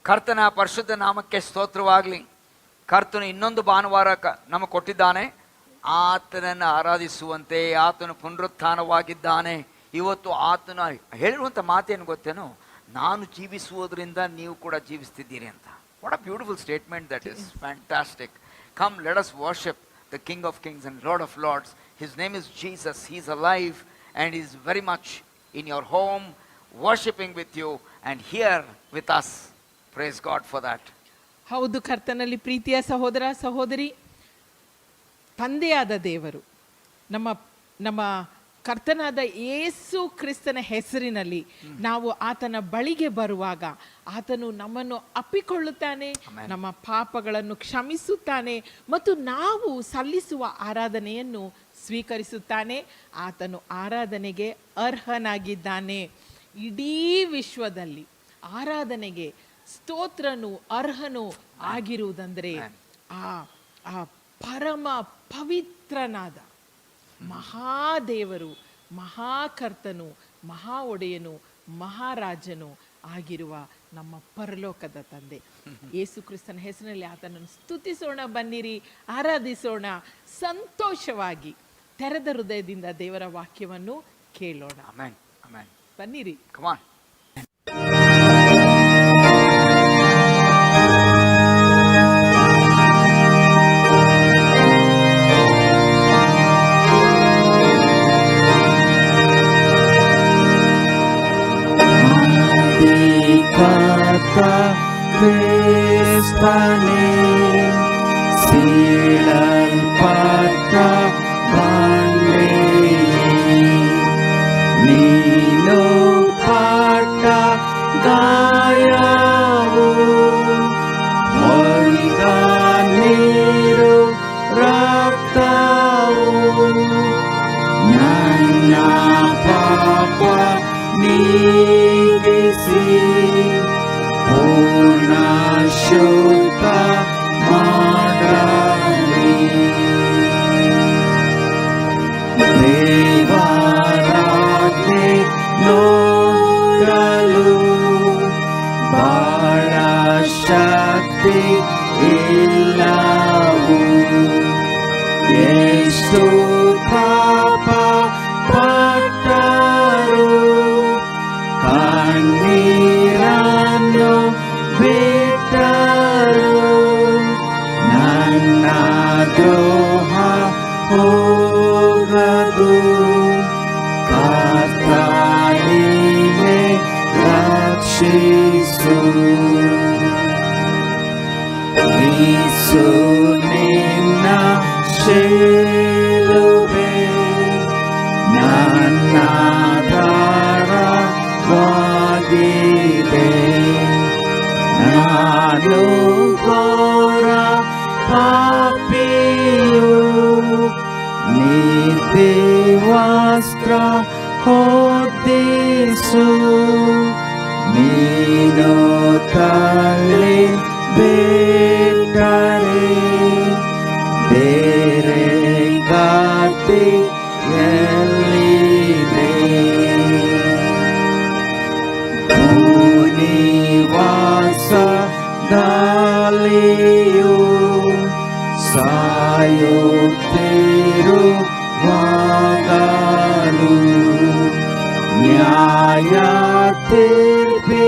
ಕರ್ತನ ಪರಿಶುದ್ಧ ನಾಮಕ್ಕೆ ಸ್ತೋತ್ರವಾಗಲಿ. ಕರ್ತನು ಇನ್ನೊಂದು ಭಾನುವಾರ ನಮಗೆ ಕೊಟ್ಟಿದ್ದಾನೆ. ಆತನನ್ನು ಆರಾಧಿಸುವಂತೆ. ಆತನು ಪುನರುತ್ಥಾನವಾಗಿದ್ದಾನೆ. ಇವತ್ತು ಆತನ ಹೇಳಿರುವಂಥ ಮಾತೇನು ಗೊತ್ತೇನು? ನಾನು ಜೀವಿಸುವುದರಿಂದ ನೀವು ಕೂಡ ಜೀವಿಸ್ತಿದ್ದೀರಿ ಅಂತ. What a beautiful statement. That is fantastic. Come, let us worship the king of kings and lord of lords. His name is Jesus. He is alive and he is very much in your home, worshiping with you and here with us. Praise God for that. ಹೌದು, ಕರ್ತನಲ್ಲಿ ಪ್ರೀತಿಯ ಸಹೋದರ ಸಹೋದರಿ, ತಂದೆಯಾದ ದೇವರು ನಮ್ಮ ಕರ್ತನಾದ ಯೇಸು ಕ್ರಿಸ್ತನ ಹೆಸರಿನಲ್ಲಿ ನಾವು ಆತನ ಬಳಿಗೆ ಬರುವಾಗ ಆತನು ನಮ್ಮನ್ನು ಅಪ್ಪಿಕೊಳ್ಳುತ್ತಾನೆ, ನಮ್ಮ ಪಾಪಗಳನ್ನು ಕ್ಷಮಿಸುತ್ತಾನೆ ಮತ್ತು ನಾವು ಸಲ್ಲಿಸುವ ಆರಾಧನೆಯನ್ನು ಸ್ವೀಕರಿಸುತ್ತಾನೆ. ಆತನು ಆರಾಧನೆಗೆ ಅರ್ಹನಾಗಿದ್ದಾನೆ. ಇಡೀ ವಿಶ್ವದಲ್ಲಿ ಆರಾಧನೆಗೆ ಸ್ತೋತ್ರನು ಅರ್ಹನು ಆಗಿರುವುದಂದರೆ ಆ ಪರಮ ಪವಿತ್ರನಾದ ಮಹಾದೇವರು, ಮಹಾಕರ್ತನು, ಮಹಾ ಒಡೆಯನು, ಮಹಾರಾಜನು ಆಗಿರುವ ನಮ್ಮ ಪರಲೋಕದ ತಂದೆ ಯೇಸು ಕ್ರಿಸ್ತನ ಹೆಸರಿನಲ್ಲಿ ಆತನನ್ನು ಸ್ತುತಿಸೋಣ. ಬನ್ನಿರಿ, ಆರಾಧಿಸೋಣ. ಸಂತೋಷವಾಗಿ ತೆರೆದ ಹೃದಯದಿಂದ ದೇವರ ವಾಕ್ಯವನ್ನು ಕೇಳೋಣ. ಬನ್ನಿರಿ. Come on. ಕ್ರಿಸ್ತನೇ ಸೀಳಲ್ಪಟ್ಟ ನೀನು ಪಟ್ಟ ಗಾಯವು ಹೊಯ್ದ ನೀರು ರಕ್ತವು ನನ್ನ ಪಾಪ ನೀಗಿಸಿ ಪೂರ್ಣ ಶುದ್ಧ ಮಾಡಲಿ. ದೇವರಾಜ್ಞೆ ನೋಡಲು ಬಹಳ ಶಕ್ತಿ ಇಲ್ಲವು. ಎಷ್ಟು ಪಾಪ ಪಟ್ಟರು ಕಣ್ಣೀರನ್ನು ಬಿಟ್ಟರು ನನ್ನ ದ್ರೋಹ ಹೋಗದು. ಕರ್ತನಿಗೆ ರಕ್ಷಿಸು. ಯೇಸು ನಿನ್ನ ಶಿಲುಬೆ ನನ್ನ ದಾರವಾಗಿದೆ. ನಾನು ಘೋರ ಪಾಪಿಯು, ನೀತಿ ವಸ್ತ್ರ ಹೊದಿಸು. ನೀನು ತಲೆ ಬಿಟ್ಟರೆ ಬೇರೆ ಗತಿ ಎಲ್ಲಿದೆ? ಭೂನಿವಾಸದಲ್ಲಿಯೂ ಸಾಯುತ್ತಿರುವಾಗಲೂ ನ್ಯಾಯ ತೀರ್ಪಿನಲ್ಲಿಯೂ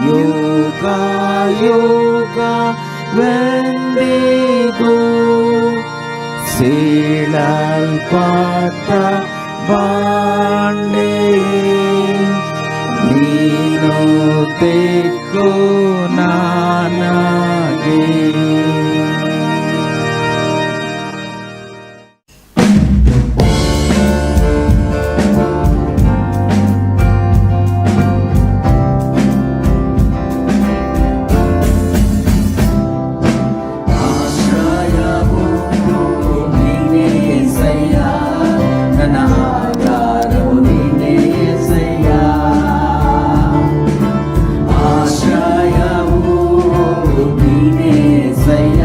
ಯುಗ ಯುಗವೆಂದಿಗೂ ಸೀಳಲ್ಪಟ್ಟ ಬಂಡೆ ನೀನು ದಿಕ್ಕು ನನಗೆ. Say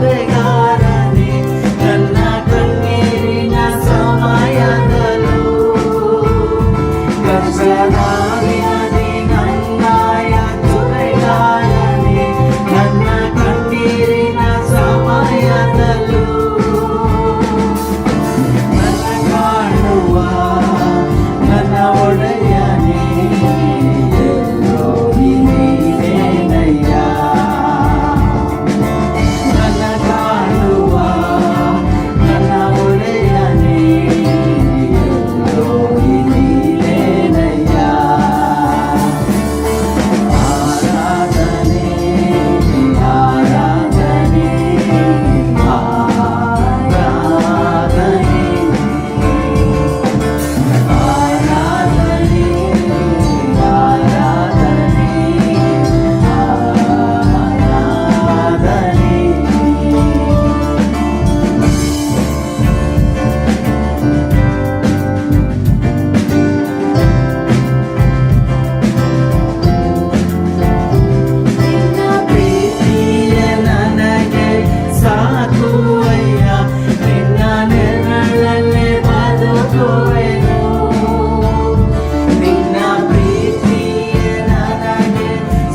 ಜೊತೆಗಾರನೇ ನನ್ನ ಕಣ್ಣೀರಿನ ಸಮಯದಲ್ಲೂ ಕಷ್ಟದ ದಿನದಿ ನನ್ನಯ ಜೊತೆಗಾರನೇ ನನ್ನ ಕಣ್ಣೀರಿನ ಸಮಯದಲ್ಲೂ ನನ್ನ ಕಾಣುವ ನನ್ನ ಒಡೆಯನೇ ಎಲ್ಲೋಗಿ ನೀನೇನಯ್ಯ ನನ್ನ ಕಾಣುವ ನನ್ನ ಒಡೆಯನೇ ಎಲ್ಲೋಗಿ ನೀನೇನಯ್ಯ ಆರಾಧನೆ ಆರಾಧನೆ ಆರಾಧನೆ ಆರಾಧನೆ ಆರಾಧನೆ ನಿನ್ನ ಪ್ರೀತಿಯೇ ನನಗೆ ಸಾಕು ಅಯ್ಯ ನಿನ್ನ ನೆರಳಲ್ಲೇ ಬದುಕುವೆನು ನಿನ್ನ ಪ್ರೀತಿಯೇ ನನಗೆ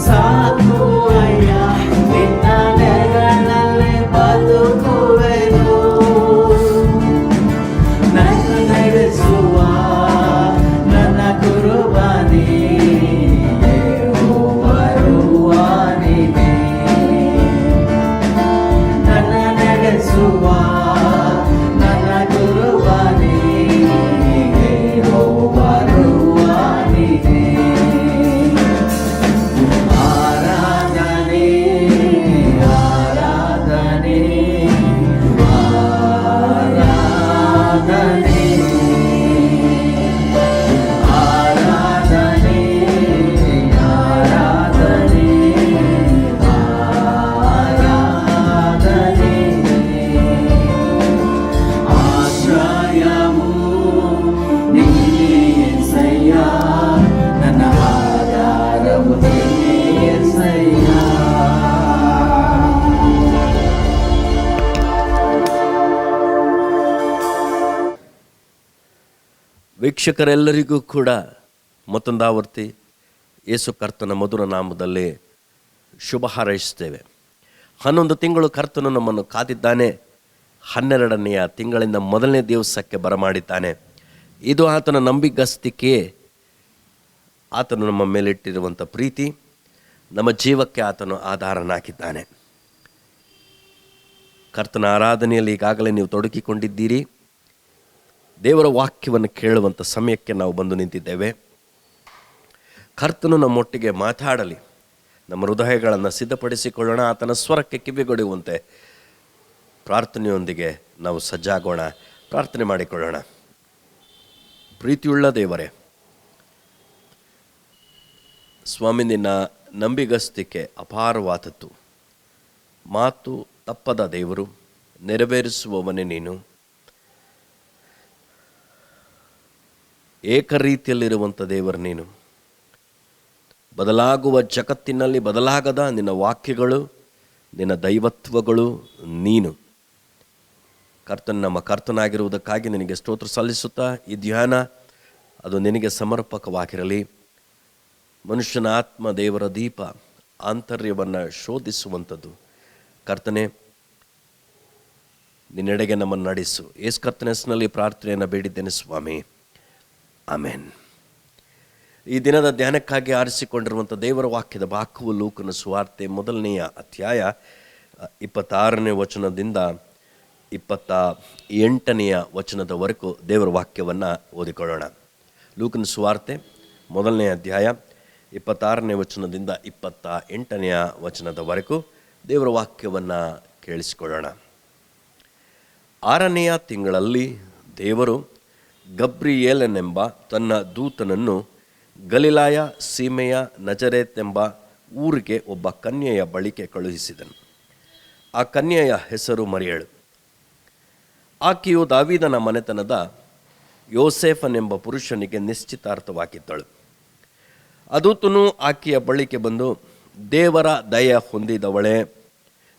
ಸಾಕು ಅಯ್ಯ ನಿನ್ನ ನೆರಳಲ್ಲೇ ಬದುಕುವೆನು ನನ್ನ ನಡೆಸುವ ನನ್ನ ಕುರುಬನೇ ಯೆಹೋವನೇ ನನ್ನ ನಡೆಸುವ ನನ್ನ ಕುರುಬನೇ ಯೆಹೋವನೇ ಆರಾಧನೆ ಆರಾಧನೆ ಆರಾಧನೆ ಆರಾಧನೆ ಆರಾಧನೆ ಆರಾಧನೆ ಆಶ್ರಯವು ನೀನೇ యేసయ్య ನನ್ನ ಆಧಾರವು ನೀನೇ యేసయ్య ವೀಕ್ಷಕರೆಲ್ಲರಿಗೂ ಕೂಡ ಮತ್ತೊಂದಾವರ್ತಿ ಯೇಸು ಕರ್ತನ ಮಧುರ ನಾಮದಲ್ಲಿ ಶುಭ ಹಾರೈಸ್ತೇವೆ. 11 ತಿಂಗಳು ಕರ್ತನು ನಮ್ಮನ್ನು ಕಾದಿದ್ದಾನೆ. 12ನೆಯ ತಿಂಗಳಿಂದ ಮೊದಲನೇ ದಿವಸಕ್ಕೆ ಬರಮಾಡಿದ್ದಾನೆ. ಇದು ಆತನ ನಂಬಿಗಸ್ತಿಕೆ, ಆತನು ನಮ್ಮ ಮೇಲಿಟ್ಟಿರುವಂಥ ಪ್ರೀತಿ, ನಮ್ಮ ಜೀವಕ್ಕೆ ಆತನು ಆಧಾರನಾಗಿದ್ದಾನೆ. ಕರ್ತನ ಆರಾಧನೆಯಲ್ಲಿ ಈಗಾಗಲೇ ನೀವು ತೊಡಗಿಕೊಂಡಿದ್ದೀರಿ. ದೇವರ ವಾಕ್ಯವನ್ನು ಕೇಳುವಂಥ ಸಮಯಕ್ಕೆ ನಾವು ಬಂದು ನಿಂತಿದ್ದೇವೆ. ಕರ್ತನು ನಮ್ಮೊಟ್ಟಿಗೆ ಮಾತಾಡಲಿ. ನಮ್ಮ ಹೃದಯಗಳನ್ನು ಸಿದ್ಧಪಡಿಸಿಕೊಳ್ಳೋಣ. ಆತನ ಸ್ವರಕ್ಕೆ ಕಿವಿಗೊಡುವಂತೆ ಪ್ರಾರ್ಥನೆಯೊಂದಿಗೆ ನಾವು ಸಜ್ಜಾಗೋಣ. ಪ್ರಾರ್ಥನೆ ಮಾಡಿಕೊಳ್ಳೋಣ. ಪ್ರೀತಿಯುಳ್ಳ ದೇವರೇ, ಸ್ವಾಮಿ, ನಿನ್ನ ನಂಬಿಗಸ್ತಿಕೆ ಅಪಾರವಾದದ್ದು. ಮಾತು ತಪ್ಪದ ದೇವರು, ನೆರವೇರಿಸುವವನೇ ನೀನು. ಏಕರೀತಿಯಲ್ಲಿರುವಂಥ ದೇವರು ನೀನು. ಬದಲಾಗುವ ಜಗತ್ತಿನಲ್ಲಿ ಬದಲಾಗದ ನಿನ್ನ ವಾಕ್ಯಗಳು, ನಿನ್ನ ದೈವತ್ವಗಳು ನೀನು. ನಮ್ಮ ಕರ್ತನಾಗಿರುವುದಕ್ಕಾಗಿ ನಿನಗೆ ಸ್ತೋತ್ರ ಸಲ್ಲಿಸುತ್ತಾ ಈ ಧ್ಯಾನ ಅದು ನಿನಗೆ ಸಮರ್ಪಕವಾಗಿರಲಿ. ಮನುಷ್ಯನ ಆತ್ಮ ದೇವರ ದೀಪ, ಆಂತರ್ಯವನ್ನು ಶೋಧಿಸುವಂಥದ್ದು. ಕರ್ತನೆ, ನಿನ್ನೆಡೆಗೆ ನಮ್ಮನ್ನು ನಡೆಸು. ಯೇಸು ಕರ್ತನ ಹೆಸರಿನಲ್ಲಿ ಪ್ರಾರ್ಥನೆಯನ್ನು ಬೇಡಿದ್ದೇನೆ ಸ್ವಾಮಿ, ಆಮೆನ್. ಈ ದಿನದ ಧ್ಯಾನಕ್ಕಾಗಿ ಆರಿಸಿಕೊಂಡಿರುವಂಥ ದೇವರ ವಾಕ್ಯದ ಭಾಗವು ಲೂಕನ ಸುವಾರ್ತೆ 1ನೇ ಅಧ್ಯಾಯ 26ನೇ ವಚನದಿಂದ 28ನೇ ವಚನದವರೆಗೂ ದೇವರ ವಾಕ್ಯವನ್ನು ಓದಿಕೊಳ್ಳೋಣ. ಲೂಕನ ಸುವಾರ್ತೆ 1ನೇ ಅಧ್ಯಾಯ 26ನೇ ವಚನದಿಂದ 28ನೇ ವಚನದವರೆಗೂ ದೇವರ ವಾಕ್ಯವನ್ನು ಕೇಳಿಸಿಕೊಳ್ಳೋಣ. 6ನೇ ತಿಂಗಳಲ್ಲಿ ದೇವರು ಗಬ್ರಿಯೇಲನೆಂಬ ತನ್ನ ದೂತನನ್ನು ಗಲಿಲಾಯ ಸೀಮೆಯ ನಜರೇತ್ ಎಂಬ ಊರಿಗೆ ಒಬ್ಬ ಕನ್ಯೆಯ ಬಳಿಗೆ ಕಳುಹಿಸಿದನು. ಆ ಕನ್ಯೆಯ ಹೆಸರು ಮರಿಯಳು. ಆಕೆಯು ದಾವೀದನ ಮನೆತನದ ಯೋಸೇಫನೆಂಬ ಪುರುಷನಿಗೆ ನಿಶ್ಚಿತಾರ್ಥವಾಗಿದ್ದಳು. ಅದೂತನು ಆಕೆಯ ಬಳಿಗೆ ಬಂದು, ದೇವರ ದಯ ಹೊಂದಿದವಳೇ,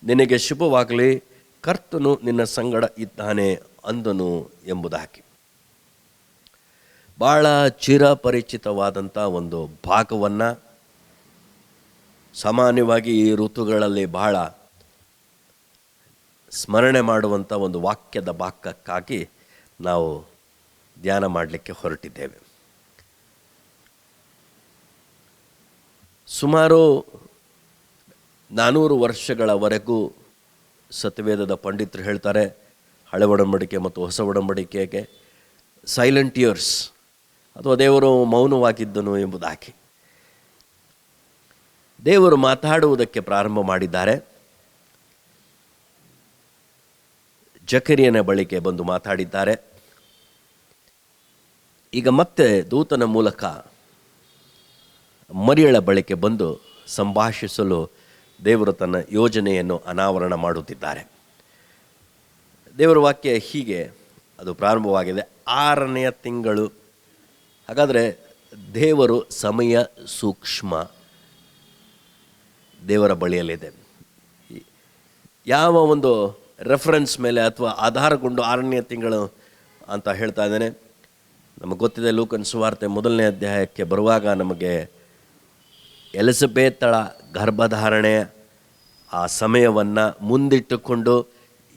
ನಿನಗೆ ಶುಭವಾಗಲಿ, ಕರ್ತನು ನಿನ್ನ ಸಂಗಡ ಇದ್ದಾನೆ ಅಂದನು ಎಂಬುದಾಗಿ. ಭಾಳ ಚಿರಪರಿಚಿತವಾದಂಥ ಒಂದು ಭಾಗವನ್ನು ಸಾಮಾನ್ಯವಾಗಿ ಈ ಋತುಗಳಲ್ಲಿ ಬಹಳ ಸ್ಮರಣೆ ಮಾಡುವಂಥ ಒಂದು ವಾಕ್ಯದ ಭಾಗಕ್ಕಾಗಿ ನಾವು ಧ್ಯಾನ ಮಾಡಲಿಕ್ಕೆ ಹೊರಟಿದ್ದೇವೆ. ಸುಮಾರು 400 ವರ್ಷಗಳವರೆಗೂ ಸತ್ಯವೇದದ ಪಂಡಿತರು ಹೇಳ್ತಾರೆ, ಹಳೆ ಒಡಂಬಡಿಕೆ ಮತ್ತು ಹೊಸ ಒಡಂಬಡಿಕೆಗೆ ಸೈಲೆಂಟ್ ಇಯರ್ಸ್ ಅಥವಾ ದೇವರು ಮೌನವಾಗಿದ್ದನು ಎಂಬುದಾಗಿ. ದೇವರು ಮಾತಾಡುವುದಕ್ಕೆ ಪ್ರಾರಂಭ ಮಾಡಿದ್ದಾರೆ. ಜಕರಿಯನ ಬಳಿಗೆ ಬಂದು ಮಾತಾಡಿದ್ದಾರೆ. ಈಗ ಮತ್ತೆ ದೂತನ ಮೂಲಕ ಮರಿಯಳ ಬಳಿಗೆ ಬಂದು ಸಂಭಾಷಿಸಲು ದೇವರು ತನ್ನ ಯೋಜನೆಯನ್ನು ಅನಾವರಣ ಮಾಡುತ್ತಿದ್ದಾರೆ. ದೇವರ ವಾಕ್ಯ ಹೀಗೆ ಅದು ಪ್ರಾರಂಭವಾಗಿದೆ. 6ನೆಯ ತಿಂಗಳು. ಹಾಗಾದರೆ ದೇವರು ಸಮಯ ಸೂಕ್ಷ್ಮ ದೇವರ ಬಳಿಯಲ್ಲಿದೆ. ಯಾವ ಒಂದು ರೆಫರೆನ್ಸ್ ಮೇಲೆ ಅಥವಾ ಆಧಾರಗೊಂಡು 6ನೇ ತಿಂಗಳು ಅಂತ ಹೇಳ್ತಾ ಇದ್ದೇನೆ? ನಮಗೆ ಗೊತ್ತಿದೆ, ಲೂಕನ ಸುವಾರ್ತೆ 1ನೇ ಅಧ್ಯಾಯಕ್ಕೆ ಬರುವಾಗ ನಮಗೆ ಎಲಿಜಬೆತಳ ಗರ್ಭಧಾರಣೆ ಆ ಸಮಯವನ್ನು ಮುಂದಿಟ್ಟುಕೊಂಡು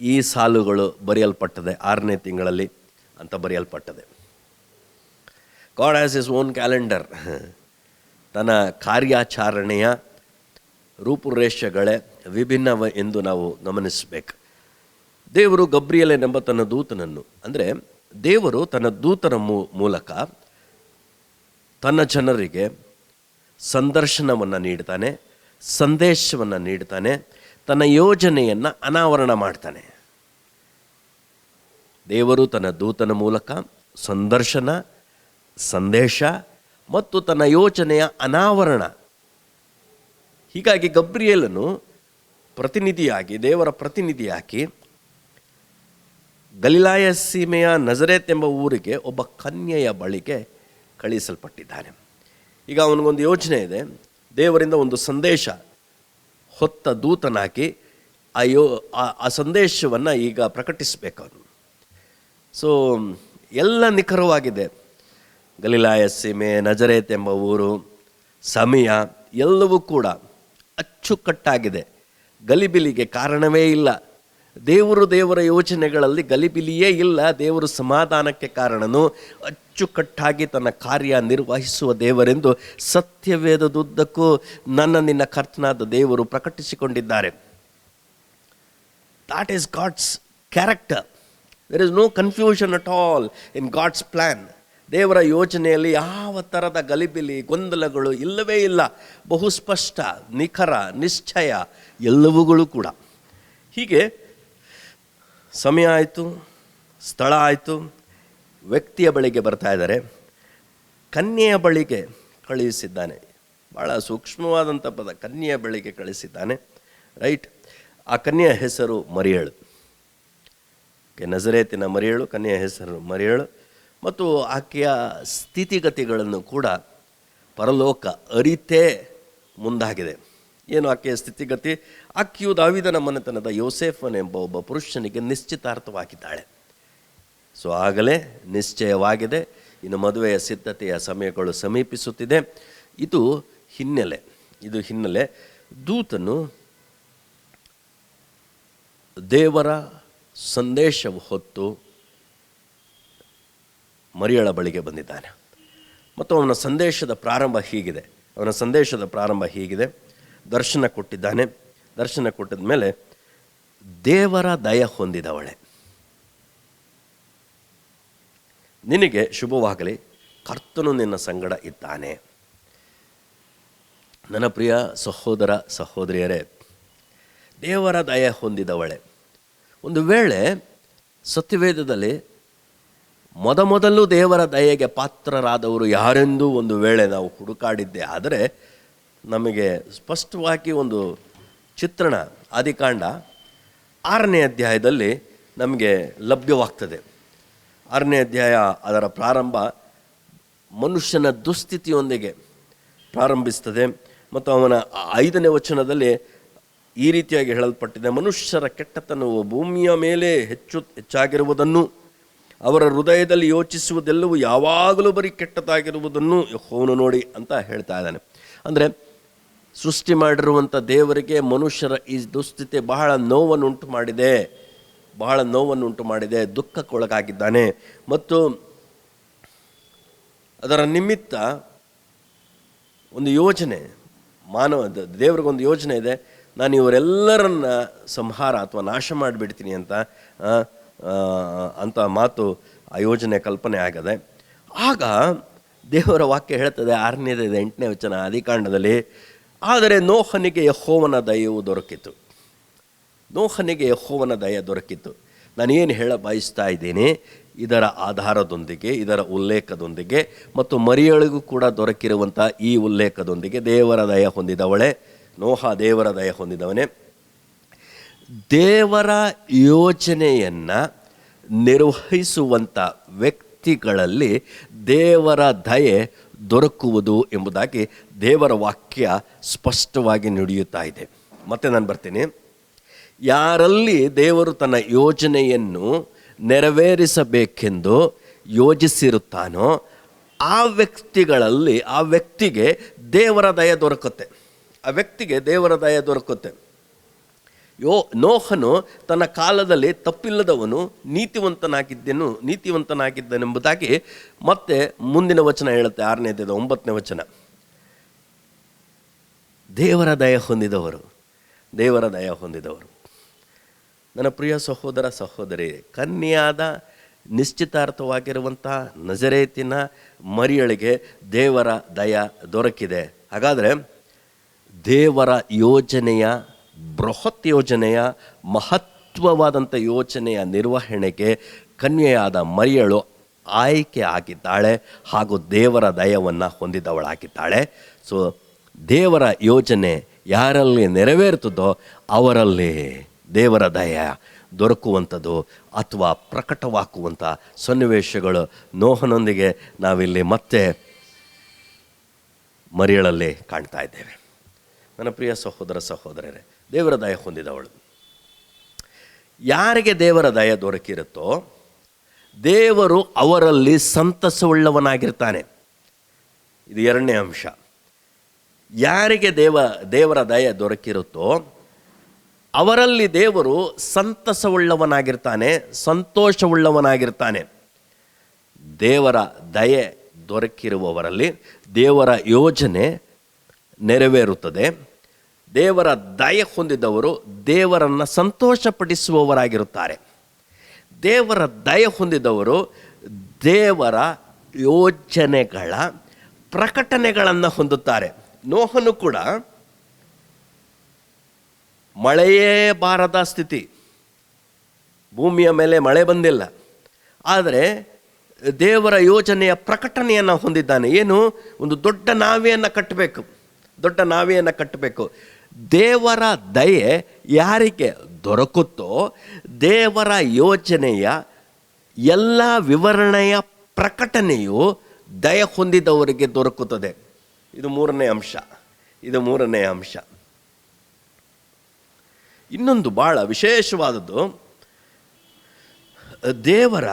ಈ ಸಾಲುಗಳು ಬರೆಯಲ್ಪಟ್ಟದೆ. 6ನೇ ತಿಂಗಳಲ್ಲಿ ಅಂತ ಬರೆಯಲ್ಪಟ್ಟದೆ. God has his own calendar. ತನ್ನ ಕಾರ್ಯಾಚರಣೆಯ ರೂಪುರೇಷೆಗಳೇ ವಿಭಿನ್ನವ ಎಂದು ನಾವು ಗಮನಿಸಬೇಕು. ದೇವರು ಗಬ್ರಿಯೇಲನೆಂಬ ತನ್ನ ದೂತನನ್ನು, ಅಂದರೆ ದೇವರು ತನ್ನ ದೂತನ ಮೂಲಕ ತನ್ನ ಜನರಿಗೆ ಸಂದರ್ಶನವನ್ನು ನೀಡ್ತಾನೆ, ಸಂದೇಶವನ್ನು ನೀಡ್ತಾನೆ, ತನ್ನ ಯೋಜನೆಯನ್ನು ಅನಾವರಣ ಮಾಡ್ತಾನೆ. ದೇವರು ತನ್ನ ದೂತನ ಮೂಲಕ ಸಂದರ್ಶನ, ಸಂದೇಶ ಮತ್ತು ತನ್ನ ಯೋಜನೆಯ ಅನಾವರಣ. ಹೀಗಾಗಿ ಗಬ್ರಿಯೇಲನು ಪ್ರತಿನಿಧಿಯಾಗಿ, ದೇವರ ಪ್ರತಿನಿಧಿಯಾಗಿ ಗಲಿಲಾಯ ಸೀಮೆಯ ನಜರೇತ್ ಎಂಬ ಊರಿಗೆ ಒಬ್ಬ ಕನ್ಯೆಯ ಬಳಿಗೆ ಕಳುಹಿಸಲ್ಪಟ್ಟಿದ್ದಾನೆ. ಈಗ ಅವನಿಗೊಂದು ಯೋಚನೆ ಇದೆ. ದೇವರಿಂದ ಒಂದು ಸಂದೇಶ ಹೊತ್ತ ದೂತನಾಗಿ ಆ ಸಂದೇಶವನ್ನು ಈಗ ಪ್ರಕಟಿಸಬೇಕು ಅವನು. ಸೊ ಎಲ್ಲ ನಿಖರವಾಗಿದೆ. ಗಲಿಲಾಯ ಸೀಮೆ, ನಜರೇತ್ ಎಂಬ ಊರು, ಸಮಯ ಎಲ್ಲವೂ ಕೂಡ ಅಚ್ಚುಕಟ್ಟಾಗಿದೆ. ಗಲಿಬಿಲಿಗೆ ಕಾರಣವೇ ಇಲ್ಲ. ದೇವರ ಯೋಚನೆಗಳಲ್ಲಿ ಗಲಿಬಿಲಿಯೇ ಇಲ್ಲ. ದೇವರು ಸಮಾಧಾನಕ್ಕೆ ಕಾರಣನು, ಅಚ್ಚುಕಟ್ಟಾಗಿ ತನ್ನ ಕಾರ್ಯ ನಿರ್ವಹಿಸುವ ದೇವರೆಂದು ಸತ್ಯವೇದದುದ್ದಕ್ಕೂ ನಿನ್ನ ಕರ್ತನಾದ ದೇವರು ಪ್ರಕಟಿಸಿಕೊಂಡಿದ್ದಾರೆ. That is God's character. There is no confusion at all in God's plan. ದೇವರ ಯೋಜನೆಯಲ್ಲಿ ಯಾವ ಥರದ ಗಲಿಬಿಲಿ, ಗೊಂದಲಗಳು ಇಲ್ಲವೇ ಇಲ್ಲ. ಬಹುಸ್ಪಷ್ಟ, ನಿಖರ, ನಿಶ್ಚಯ ಎಲ್ಲವುಗಳು ಕೂಡ. ಹೀಗೆ ಸಮಯ ಆಯಿತು, ಸ್ಥಳ ಆಯಿತು, ವ್ಯಕ್ತಿಯ ಬಳಿಗೆ ಬರ್ತಾ ಇದ್ದಾರೆ. ಕನ್ಯೆಯ ಬಳಿಗೆ ಕಳುಹಿಸಿದ್ದಾನೆ. ಭಾಳ ಸೂಕ್ಷ್ಮವಾದಂಥ ಪದ, ಕನ್ಯೆಯ ಬಳಿಗೆ ಕಳಿಸಿದ್ದಾನೆ. ರೈಟ್. ಆ ಕನ್ಯೆಯ ಹೆಸರು ಮರಿಯಳು. ನಜರೇತಿನ ಮರಿಯಳು, ಕನ್ಯೆಯ ಹೆಸರು ಮರಿಯಳು. ಮತ್ತು ಆಕೆಯ ಸ್ಥಿತಿಗತಿಗಳನ್ನು ಕೂಡ ಪರಲೋಕ ಅರಿತೇ ಮುಂದಾಗಿದೆ. ಏನು ಆಕೆಯ ಸ್ಥಿತಿಗತಿ? ಆಕೆಯು ದಾವೀದನ ಮನೆತನದ ಯೋಸೇಫನೆಂಬ ಒಬ್ಬ ಪುರುಷನಿಗೆ ನಿಶ್ಚಿತಾರ್ಥವಾಗಿದ್ದಾಳೆ. ಸೊ ಆಗಲೇ ನಿಶ್ಚಯವಾಗಿದೆ. ಇನ್ನು ಮದುವೆಯ ಸಿದ್ಧತೆಯ ಸಮಯಗಳು ಸಮೀಪಿಸುತ್ತಿದೆ. ಇದು ಹಿನ್ನೆಲೆ. ದೂತನು ದೇವರ ಸಂದೇಶವು ಹೊತ್ತು ಮರಿಯಳ ಬಳಿಗೆ ಬಂದಿದ್ದಾನೆ. ಮತ್ತು ಅವನ ಸಂದೇಶದ ಪ್ರಾರಂಭ ಹೀಗಿದೆ. ದರ್ಶನ ಕೊಟ್ಟಿದ್ದಾನೆ. ದರ್ಶನ ಕೊಟ್ಟಿದ ಮೇಲೆ, ದೇವರ ದಯ ಹೊಂದಿದವಳೆ, ನಿನಗೆ ಶುಭವಾಗಲಿ, ಕರ್ತನು ನಿನ್ನ ಸಂಗಡ ಇದ್ದಾನೆ. ನನ್ನ ಪ್ರಿಯ ಸಹೋದರ ಸಹೋದರಿಯರೇ, ದೇವರ ದಯ ಹೊಂದಿದವಳೆ. ಒಂದು ವೇಳೆ ಸತ್ಯವೇದದಲ್ಲಿ ಮೊದಲು ದೇವರ ದಯೆಗೆ ಪಾತ್ರರಾದವರು ಯಾರೆಂದು ಒಂದು ವೇಳೆ ನಾವು ಹುಡುಕಾಡಿದ್ದೆ ಆದರೆ ನಮಗೆ ಸ್ಪಷ್ಟವಾಗಿ ಒಂದು ಚಿತ್ರಣ ಆದಿಕಾಂಡ 6ನೇ ಅಧ್ಯಾಯದಲ್ಲಿ ನಮಗೆ ಲಭ್ಯವಾಗ್ತದೆ. 6ನೇ ಅಧ್ಯಾಯ ಅದರ ಪ್ರಾರಂಭ ಮನುಷ್ಯನ ದುಸ್ಥಿತಿಯೊಂದಿಗೆ ಪ್ರಾರಂಭಿಸ್ತದೆ. ಮತ್ತು ಅವನ 5ನೇ ವಚನದಲ್ಲಿ ಈ ರೀತಿಯಾಗಿ ಹೇಳಲ್ಪಟ್ಟಿದೆ, ಮನುಷ್ಯರ ಕೆಟ್ಟತನವು ಭೂಮಿಯ ಮೇಲೆ ಹೆಚ್ಚಾಗಿರುವುದನ್ನು, ಅವರ ಹೃದಯದಲ್ಲಿ ಯೋಚಿಸುವುದೆಲ್ಲವೂ ಯಾವಾಗಲೂ ಬರೀ ಕೆಟ್ಟದಾಗಿರುವುದನ್ನು ಯೆಹೋವನು ನೋಡಿ ಅಂತ ಹೇಳ್ತಾ ಇದ್ದಾನೆ. ಅಂದರೆ ಸೃಷ್ಟಿ ಮಾಡಿರುವಂಥ ದೇವರಿಗೆ ಮನುಷ್ಯರ ಈ ದುಸ್ಥಿತಿ ಬಹಳ ನೋವನ್ನುಂಟು ಮಾಡಿದೆ, ದುಃಖಕ್ಕೊಳಗಾಗಿದ್ದಾನೆ. ಮತ್ತು ಅದರ ನಿಮಿತ್ತ ಒಂದು ಯೋಜನೆ, ದೇವರಿಗೊಂದು ಯೋಜನೆ ಇದೆ, ನಾನು ಇವರೆಲ್ಲರನ್ನ ಸಂಹಾರ ಅಥವಾ ನಾಶ ಮಾಡಿಬಿಡ್ತೀನಿ ಅಂತ ಮಾತು, ಆ ಯೋಜನೆ ಕಲ್ಪನೆ ಆಗದೆ. ಆಗ ದೇವರ ವಾಕ್ಯ ಹೇಳ್ತದೆ, 6ನೇದು 8ನೇ ವಚನ ಆದಿಕಾಂಡದಲ್ಲಿ, ಆದರೆ ನೋಹನಿಗೆ ಯೆಹೋವನ ದಯೆಯು ದೊರಕಿತು. ನಾನೇನು ಹೇಳ ಬಯಸ್ತಾ ಇದ್ದೀನಿ, ಇದರ ಆಧಾರದೊಂದಿಗೆ, ಇದರ ಉಲ್ಲೇಖದೊಂದಿಗೆ ಮತ್ತು ಮರಿಯಳಿಗೂ ಕೂಡ ದೊರಕಿರುವಂಥ ಈ ಉಲ್ಲೇಖದೊಂದಿಗೆ ದೇವರ ದಯ ಹೊಂದಿದವಳೆ ನೋಹ, ದೇವರ ದಯ ಹೊಂದಿದವನೇ. ದೇವರ ಯೋಜನೆಯನ್ನು ನಿರ್ವಹಿಸುವಂಥ ವ್ಯಕ್ತಿಗಳಲ್ಲಿ ದೇವರ ದಯೆ ದೊರಕುವುದು ಎಂಬುದಾಗಿ ದೇವರ ವಾಕ್ಯ ಸ್ಪಷ್ಟವಾಗಿ ನುಡಿಯುತ್ತಾ ಇದೆ. ಮತ್ತೆ ನಾನು ಬರ್ತೀನಿ. ಯಾರಲ್ಲಿ ದೇವರು ತನ್ನ ಯೋಜನೆಯನ್ನು ನೆರವೇರಿಸಬೇಕೆಂದು ಯೋಜಿಸಿರುತ್ತಾನೋ ಆ ವ್ಯಕ್ತಿಗೆ ದೇವರ ದಯ ದೊರಕುತ್ತೆ. ನೋಹನು ತನ್ನ ಕಾಲದಲ್ಲಿ ತಪ್ಪಿಲ್ಲದವನು, ನೀತಿವಂತನಾಗಿದ್ದನೆಂಬುದಾಗಿ ಮತ್ತೆ ಮುಂದಿನ ವಚನ ಹೇಳುತ್ತೆ, 6ನೇದು 9ನೇ ವಚನ. ದೇವರ ದಯ ಹೊಂದಿದವರು. ನನ್ನ ಪ್ರಿಯ ಸಹೋದರ ಸಹೋದರಿ, ಕನ್ಯೆಯಾದ ನಿಶ್ಚಿತಾರ್ಥವಾಗಿರುವಂಥ ನಜರೇತಿನ ಮರಿಯಳಿಗೆ ದೇವರ ದಯ ದೊರಕಿದೆ. ಹಾಗಾದರೆ ದೇವರ ಯೋಜನೆಯ, ಬೃಹತ್ ಯೋಜನೆಯ, ಮಹತ್ವವಾದಂಥ ಯೋಜನೆಯ ನಿರ್ವಹಣೆಗೆ ಕನ್ಯೆಯಾದ ಮರಿಯಳು ಆಯ್ಕೆ ಆಗಿದ್ದಾಳೆ ಹಾಗೂ ದೇವರ ದಯವನ್ನು ಹೊಂದಿದವಳಾಗಿದ್ದಾಳೆ. ಸೊ ದೇವರ ಯೋಜನೆ ಯಾರಲ್ಲಿ ನೆರವೇರ್ತದೋ ಅವರಲ್ಲಿ ದೇವರ ದಯ ದೊರಕುವಂಥದ್ದು ಅಥವಾ ಪ್ರಕಟವಾಗುವಂಥ ಸನ್ನಿವೇಶಗಳು ನೋಹನೊಂದಿಗೆ ನಾವಿಲ್ಲಿ ಮತ್ತೆ ಮರಿಯಳಲ್ಲಿ ಕಾಣ್ತಾ ಇದ್ದೇವೆ. ನನ್ನ ಪ್ರಿಯ ಸಹೋದರ ಸಹೋದರರೇ, ದೇವರ ದಯ ಹೊಂದಿದವಳು. ಯಾರಿಗೆ ದೇವರ ದಯ ದೊರಕಿರುತ್ತೋ ದೇವರು ಅವರಲ್ಲಿ ಸಂತಸವುಳ್ಳವನಾಗಿರ್ತಾನೆ. ಇದು 2ನೇ ಅಂಶ. ಯಾರಿಗೆ ದೇವರ ದಯ ದೊರಕಿರುತ್ತೋ ಅವರಲ್ಲಿ ದೇವರು ಸಂತಸವುಳ್ಳವನಾಗಿರ್ತಾನೆ, ಸಂತೋಷವುಳ್ಳವನಾಗಿರ್ತಾನೆ. ದೇವರ ದಯೆ ದೊರಕಿರುವವರಲ್ಲಿ ದೇವರ ಯೋಜನೆ ನೆರವೇರುತ್ತದೆ. ದೇವರ ದಯೆ ಹೊಂದಿದವರು ದೇವರನ್ನು ಸಂತೋಷಪಡಿಸುವವರಾಗಿರುತ್ತಾರೆ. ದೇವರ ದಯೆ ಹೊಂದಿದವರು ದೇವರ ಯೋಜನೆಗಳ ಪ್ರಕಟಣೆಗಳನ್ನು ಹೊಂದುತ್ತಾರೆ. ನೋಹನು ಕೂಡ ಮಳೆಯೇ ಬಾರದ ಸ್ಥಿತಿ, ಭೂಮಿಯ ಮೇಲೆ ಮಳೆ ಬಂದಿಲ್ಲ, ಆದರೆ ದೇವರ ಯೋಜನೆಯ ಪ್ರಕಟಣೆಯನ್ನು ಹೊಂದಿದ್ದಾನೆ. ಏನು? ಒಂದು ದೊಡ್ಡ ನಾವೆಯನ್ನು ಕಟ್ಟಬೇಕು. ದೇವರ ದಯೆ ಯಾರಿಗೆ ದೊರಕುತ್ತೋ ದೇವರ ಯೋಜನೆಯ ಎಲ್ಲ ವಿವರಣೆಯ ಪ್ರಕಟಣೆಯು ದಯ ಹೊಂದಿದವರಿಗೆ ದೊರಕುತ್ತದೆ. ಇದು ಮೂರನೇ ಅಂಶ. ಇನ್ನೊಂದು ಭಾಳ ವಿಶೇಷವಾದದ್ದು, ದೇವರ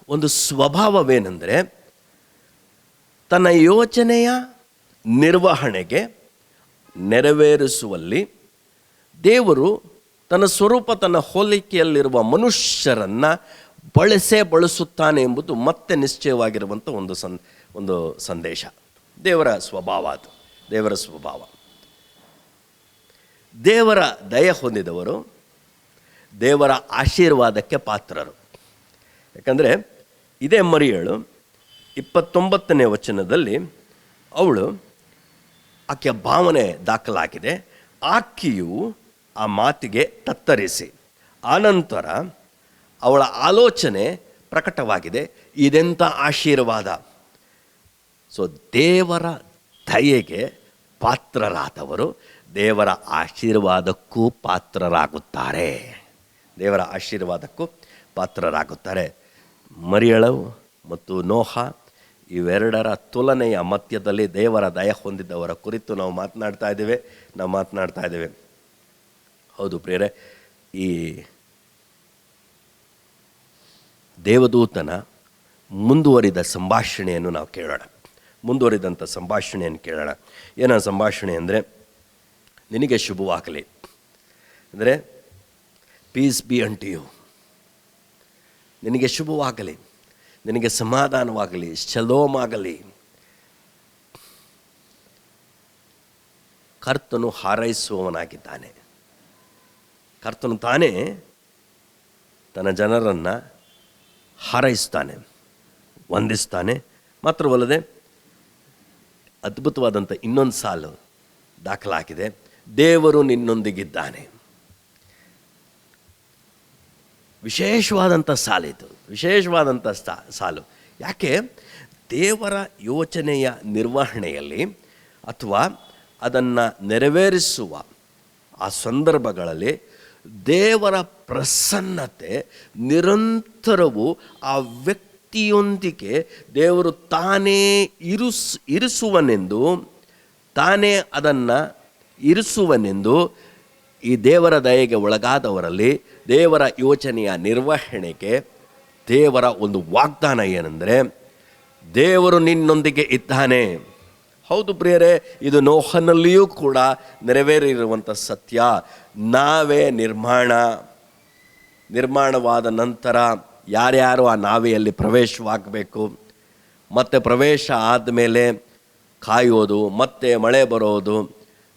ಒಂದು ಸ್ವಭಾವವೇನೆಂದರೆ ತನ್ನ ಯೋಜನೆಯ ನಿರ್ವಹಣೆಗೆ ನೆರವೇರಿಸುವಲ್ಲಿ ದೇವರು ತನ್ನ ಸ್ವರೂಪ, ತನ್ನ ಹೋಲಿಕೆಯಲ್ಲಿರುವ ಮನುಷ್ಯರನ್ನು ಬಳಸುತ್ತಾನೆ ಎಂಬುದು ಮತ್ತೆ ನಿಶ್ಚಯವಾಗಿರುವಂಥ ಒಂದು ಸಂದೇಶ. ದೇವರ ಸ್ವಭಾವ ಅದು. ದೇವರ ದಯ ಹೊಂದಿದವರು ದೇವರ ಆಶೀರ್ವಾದಕ್ಕೆ ಪಾತ್ರರು. ಯಾಕಂದರೆ ಇದೇ ಮರಿಯಳು 29ನೇ ವಚನದಲ್ಲಿ ಆಕೆಯ ಭಾವನೆ ದಾಖಲಾಗಿದೆ. ಆಕೆಯು ಆ ಮಾತಿಗೆ ತತ್ತರಿಸಿ, ಆನಂತರ ಅವಳ ಆಲೋಚನೆ ಪ್ರಕಟವಾಗಿದೆ, ಇದೆಂಥ ಆಶೀರ್ವಾದ. ಸೊ ದೇವರ ದಯೆಗೆ ಪಾತ್ರರಾದವರು ದೇವರ ಆಶೀರ್ವಾದಕ್ಕೂ ಪಾತ್ರರಾಗುತ್ತಾರೆ. ಮರಿಯಳು ಮತ್ತು ನೋಹ ಇವೆರಡರ ತುಲನೆಯ ಮಧ್ಯದಲ್ಲಿ ದೇವರ ದಯ ಹೊಂದಿದವರ ಕುರಿತು ನಾವು ಮಾತನಾಡ್ತಾ ಇದ್ದೇವೆ. ಹೌದು ಪ್ರಿಯರೇ, ಈ ದೇವದೂತನ ಮುಂದುವರಿದ ಸಂಭಾಷಣೆಯನ್ನು ನಾವು ಕೇಳೋಣ. ಮುಂದುವರಿದಂಥ ಸಂಭಾಷಣೆಯನ್ನು ಕೇಳೋಣ. ಏನೋ ಸಂಭಾಷಣೆ ಅಂದರೆ, ನಿನಗೆ ಶುಭವಾಗಲಿ ಅಂದರೆ ಪೀಸ್ ಬಿ ಅಂಟು ಯು, ನಿನಗೆ ಶುಭವಾಗಲಿ, ನಿನಗೆ ಸಮಾಧಾನವಾಗಲಿ, ಶಲೋಮ್ ಆಗಲಿ. ಕರ್ತನು ಹಾರೈಸುವವನಾಗಿದ್ದಾನೆ. ಕರ್ತನು ತಾನೇ ತನ್ನ ಜನರನ್ನು ಹಾರೈಸ್ತಾನೆ, ವಂದಿಸ್ತಾನೆ. ಮಾತ್ರವಲ್ಲದೆ ಅದ್ಭುತವಾದಂಥ ಇನ್ನೊಂದು ಸಾಲು ದಾಖಲಾಗಿದೆ, ದೇವರು ನಿನ್ನೊಂದಿಗಿದ್ದಾನೆ. ವಿಶೇಷವಾದಂಥ ಸಾಲಿದು, ವಿಶೇಷವಾದಂಥ ಸಾಲು. ಯಾಕೆ? ದೇವರ ಯೋಚನೆಯ ನಿರ್ವಹಣೆಯಲ್ಲಿ ಅಥವಾ ಅದನ್ನು ನೆರವೇರಿಸುವ ಆ ಸಂದರ್ಭಗಳಲ್ಲಿ ದೇವರ ಪ್ರಸನ್ನತೆ ನಿರಂತರವೂ ಆ ವ್ಯಕ್ತಿಯೊಂದಿಗೆ ದೇವರು ತಾನೇ ಇರಿಸುವನೆಂದು, ತಾನೇ ಅದನ್ನು ಇರಿಸುವನೆಂದು ಈ ದೇವರ ದಯೆಗೆ ಒಳಗಾದವರಲ್ಲಿ ದೇವರ ಯೋಚನೆಯ ನಿರ್ವಹಣೆಗೆ ದೇವರ ಒಂದು ವಾಗ್ದಾನ ಏನೆಂದರೆ, ದೇವರು ನಿನ್ನೊಂದಿಗೆ ಇದ್ದಾನೆ. ಹೌದು ಪ್ರಿಯರೇ, ಇದು ನೋಹನಲ್ಲಿಯೂ ಕೂಡ ನೆರವೇರಿರುವಂಥ ಸತ್ಯ. ನಾವೇ ನಿರ್ಮಾಣವಾದ ನಂತರ ಯಾರ್ಯಾರು ಆ ನಾವೆಯಲ್ಲಿ ಪ್ರವೇಶವಾಗಬೇಕು, ಮತ್ತು ಪ್ರವೇಶ ಆದಮೇಲೆ ಕಾಯೋದು, ಮತ್ತೆ ಮಳೆ ಬರೋದು,